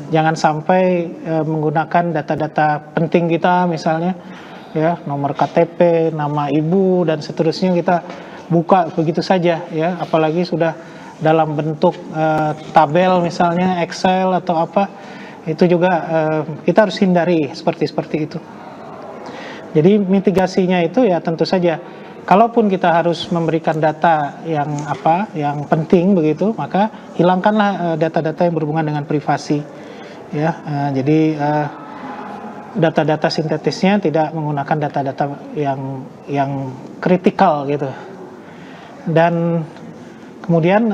Jangan sampai menggunakan data-data penting kita misalnya ya, nomor KTP, nama ibu dan seterusnya kita buka begitu saja ya, apalagi sudah dalam bentuk tabel misalnya Excel atau apa, itu juga kita harus hindari seperti itu. Jadi mitigasinya itu ya tentu saja, kalaupun kita harus memberikan data yang penting begitu, maka hilangkanlah data-data yang berhubungan dengan privasi ya. Jadi data-data sintetisnya tidak menggunakan data-data yang kritikal gitu. Dan kemudian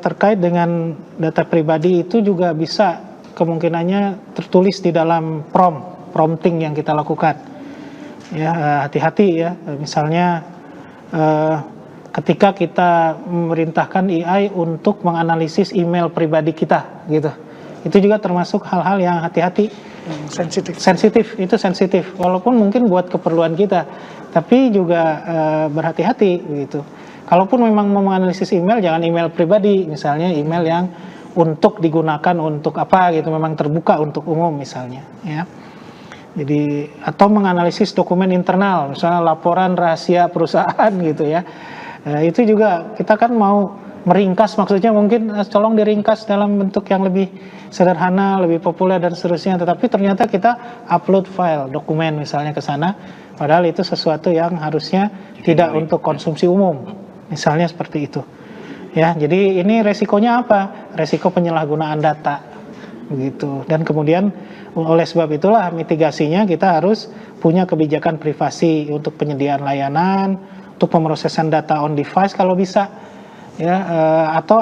terkait dengan data pribadi itu juga bisa kemungkinannya tertulis di dalam prompting yang kita lakukan. Ya, hati-hati ya. Misalnya ketika kita memerintahkan AI untuk menganalisis email pribadi kita gitu. Itu juga termasuk hal-hal yang hati-hati. Sensitif, itu sensitif. Walaupun mungkin buat keperluan kita, tapi juga berhati-hati gitu. Kalaupun memang mau menganalisis email, jangan email pribadi, misalnya email yang untuk digunakan untuk apa gitu, memang terbuka untuk umum misalnya ya. Jadi atau menganalisis dokumen internal, misalnya laporan rahasia perusahaan gitu ya. Itu juga kita kan mau meringkas, maksudnya mungkin tolong diringkas dalam bentuk yang lebih sederhana, lebih populer dan seterusnya, tetapi ternyata kita upload file dokumen misalnya ke sana, padahal itu sesuatu yang harusnya tidak untuk konsumsi umum, misalnya seperti itu. Ya, jadi ini resikonya apa? Resiko penyalahgunaan data, begitu. Dan kemudian oleh sebab itulah mitigasinya kita harus punya kebijakan privasi untuk penyediaan layanan, untuk pemrosesan data on device kalau bisa, ya, atau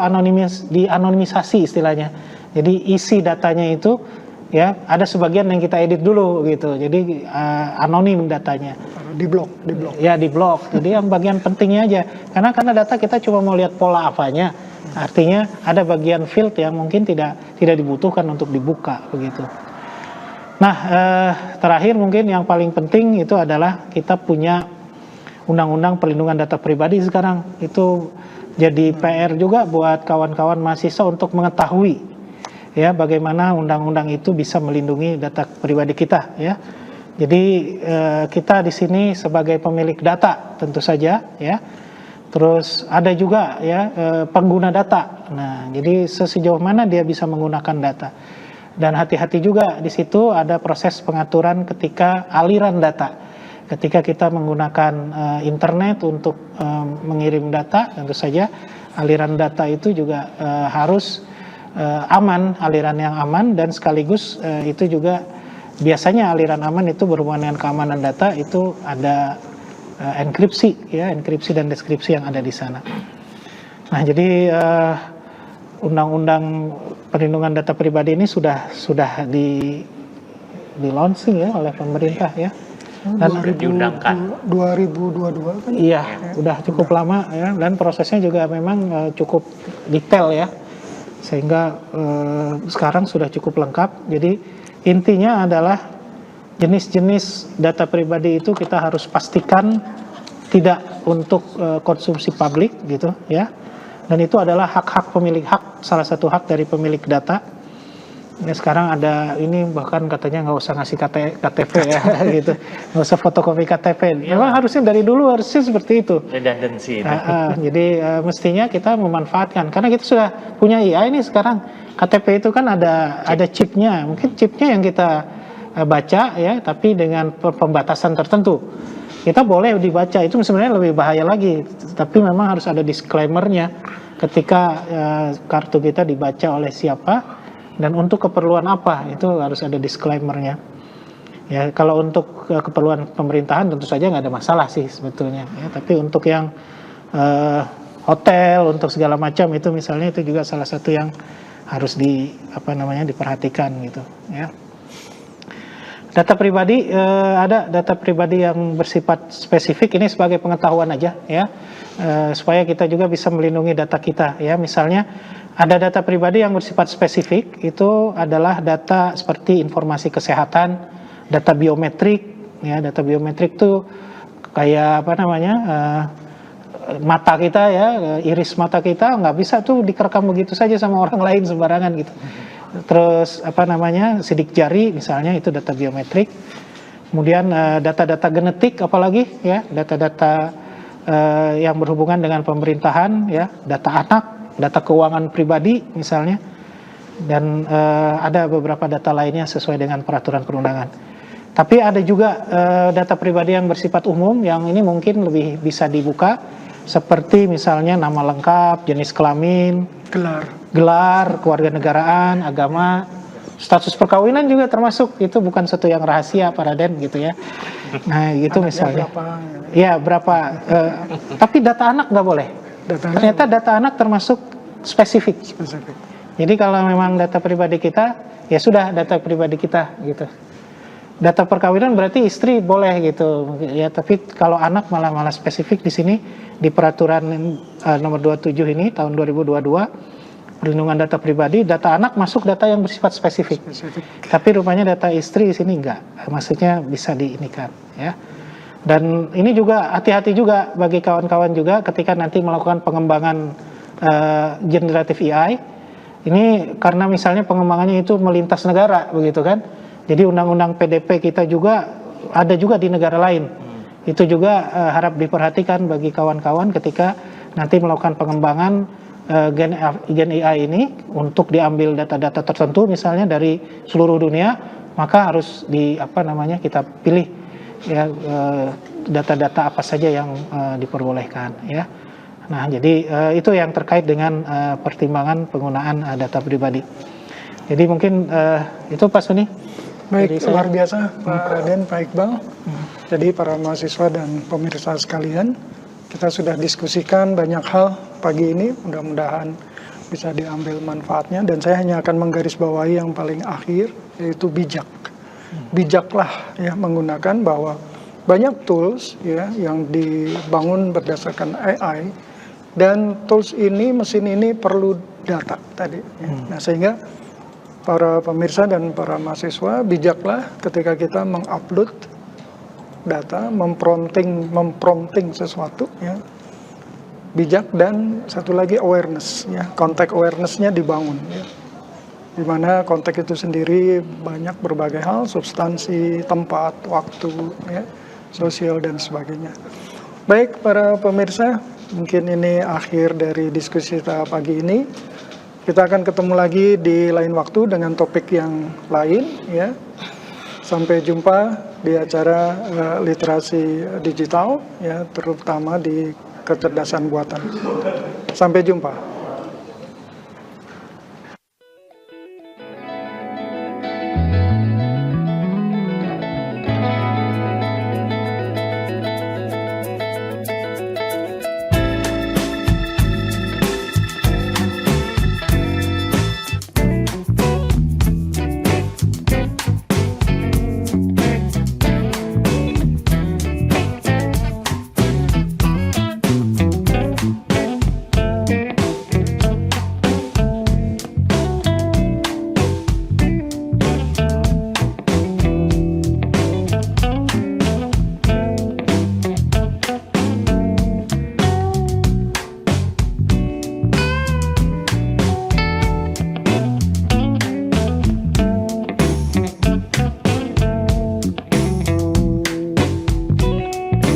dianonimisasi istilahnya. Jadi isi datanya itu ya ada sebagian yang kita edit dulu gitu. Jadi anonim datanya. Di-blok. Ya, di-blok. Jadi yang bagian pentingnya aja. Karena data kita cuma mau lihat pola apanya. Artinya ada bagian field yang mungkin tidak dibutuhkan untuk dibuka begitu. Nah, terakhir mungkin yang paling penting itu adalah kita punya undang-undang perlindungan data pribadi sekarang. Itu jadi PR juga buat kawan-kawan mahasiswa untuk mengetahui ya bagaimana undang-undang itu bisa melindungi data pribadi kita ya. Jadi kita di sini sebagai pemilik data tentu saja ya. Terus ada juga ya pengguna data. Nah, jadi sejauh mana dia bisa menggunakan data. Dan hati-hati juga di situ ada proses pengaturan ketika aliran data. Ketika kita menggunakan internet untuk mengirim data, tentu saja aliran data itu juga harus aman, aliran yang aman, dan sekaligus itu juga biasanya aliran aman itu berhubungan dengan keamanan data, itu ada enkripsi, ya, enkripsi dan deskripsi yang ada di sana. Nah, jadi Undang-Undang Perlindungan Data Pribadi ini sudah di launching ya oleh pemerintah ya. Dan 2022 kan? Iya, udah cukup lama ya, dan prosesnya juga memang cukup detail ya. Sehingga sekarang sudah cukup lengkap. Jadi intinya adalah jenis-jenis data pribadi itu kita harus pastikan tidak untuk konsumsi publik gitu ya. Dan itu adalah hak-hak pemilik hak, salah satu hak dari pemilik data. Ya, sekarang ada ini bahkan katanya nggak usah ngasih KTP ya gitu, nggak usah fotokopi KTP. Memang harusnya dari dulu harusnya seperti itu. Redundancy. Jadi mestinya kita memanfaatkan karena kita sudah punya AI ini sekarang. KTP itu kan ada chipnya, mungkin chipnya yang kita baca ya, tapi dengan pembatasan tertentu. Kita boleh dibaca, itu sebenarnya lebih bahaya lagi, tapi memang harus ada disclaimer-nya ketika kartu kita dibaca oleh siapa dan untuk keperluan apa, itu harus ada disclaimer-nya. Ya, kalau untuk keperluan pemerintahan tentu saja nggak ada masalah sih sebetulnya, ya, tapi untuk yang hotel, untuk segala macam itu misalnya, itu juga salah satu yang harus diperhatikan gitu ya. Data pribadi, ada data pribadi yang bersifat spesifik, ini sebagai pengetahuan aja ya, supaya kita juga bisa melindungi data kita ya. Misalnya ada data pribadi yang bersifat spesifik, itu adalah data seperti informasi kesehatan, data biometrik ya. Data biometrik itu kayak mata kita ya, iris mata kita nggak bisa tuh dikerekam begitu saja sama orang lain sembarangan gitu. Terus sidik jari misalnya, itu data biometrik. Kemudian data-data genetik apalagi ya, data-data yang berhubungan dengan pemerintahan ya, data anak, data keuangan pribadi misalnya, dan ada beberapa data lainnya sesuai dengan peraturan perundangan. Tapi ada juga data pribadi yang bersifat umum, yang ini mungkin lebih bisa dibuka, seperti misalnya nama lengkap, jenis kelamin, gelar, kewarganegaraan, agama, status perkawinan juga termasuk, itu bukan sesuatu yang rahasia Pak Raden gitu ya. Nah gitu misalnya. Berapa? Tapi data anak nggak boleh. Ternyata data anak termasuk spesifik. Jadi kalau memang data pribadi kita, ya sudah data pribadi kita gitu. Data perkawinan berarti istri boleh gitu ya, tapi kalau anak malah spesifik di sini di peraturan nomor 27 ini tahun 2022 perlindungan data pribadi, data anak masuk data yang bersifat spesifik. Tapi rupanya data istri di sini enggak, maksudnya bisa diinikan ya. Dan ini juga hati-hati juga bagi kawan-kawan juga ketika nanti melakukan pengembangan generative AI. Ini karena misalnya pengembangannya itu melintas negara begitu kan. Jadi undang-undang PDP kita juga ada juga di negara lain. Itu juga harap diperhatikan bagi kawan-kawan ketika nanti melakukan pengembangan Gen AI ini untuk diambil data-data tertentu misalnya dari seluruh dunia, maka harus kita pilih ya data-data apa saja yang diperbolehkan ya. Nah, jadi itu yang terkait dengan pertimbangan penggunaan data pribadi. Jadi mungkin itu Pak Suni. Baik, luar biasa Pak Raden, Pak Iqbal. Jadi para mahasiswa dan pemirsa sekalian, kita sudah diskusikan banyak hal pagi ini, mudah-mudahan bisa diambil manfaatnya, dan saya hanya akan menggarisbawahi yang paling akhir, yaitu bijak. Bijaklah ya menggunakan bahwa banyak tools ya yang dibangun berdasarkan AI, dan tools ini, mesin ini perlu data tadi ya. Nah, sehingga para pemirsa dan para mahasiswa bijaklah ketika kita mengupload data, memprompting sesuatu ya. Bijak, dan satu lagi awareness ya, context awareness-nya dibangun ya. Di mana konteks itu sendiri banyak berbagai hal, substansi, tempat, waktu ya, sosial dan sebagainya. Baik para pemirsa, mungkin ini akhir dari diskusi kita pagi ini. Kita akan ketemu lagi di lain waktu dengan topik yang lain, ya. Sampai jumpa di acara literasi digital, ya, terutama di kecerdasan buatan. Sampai jumpa.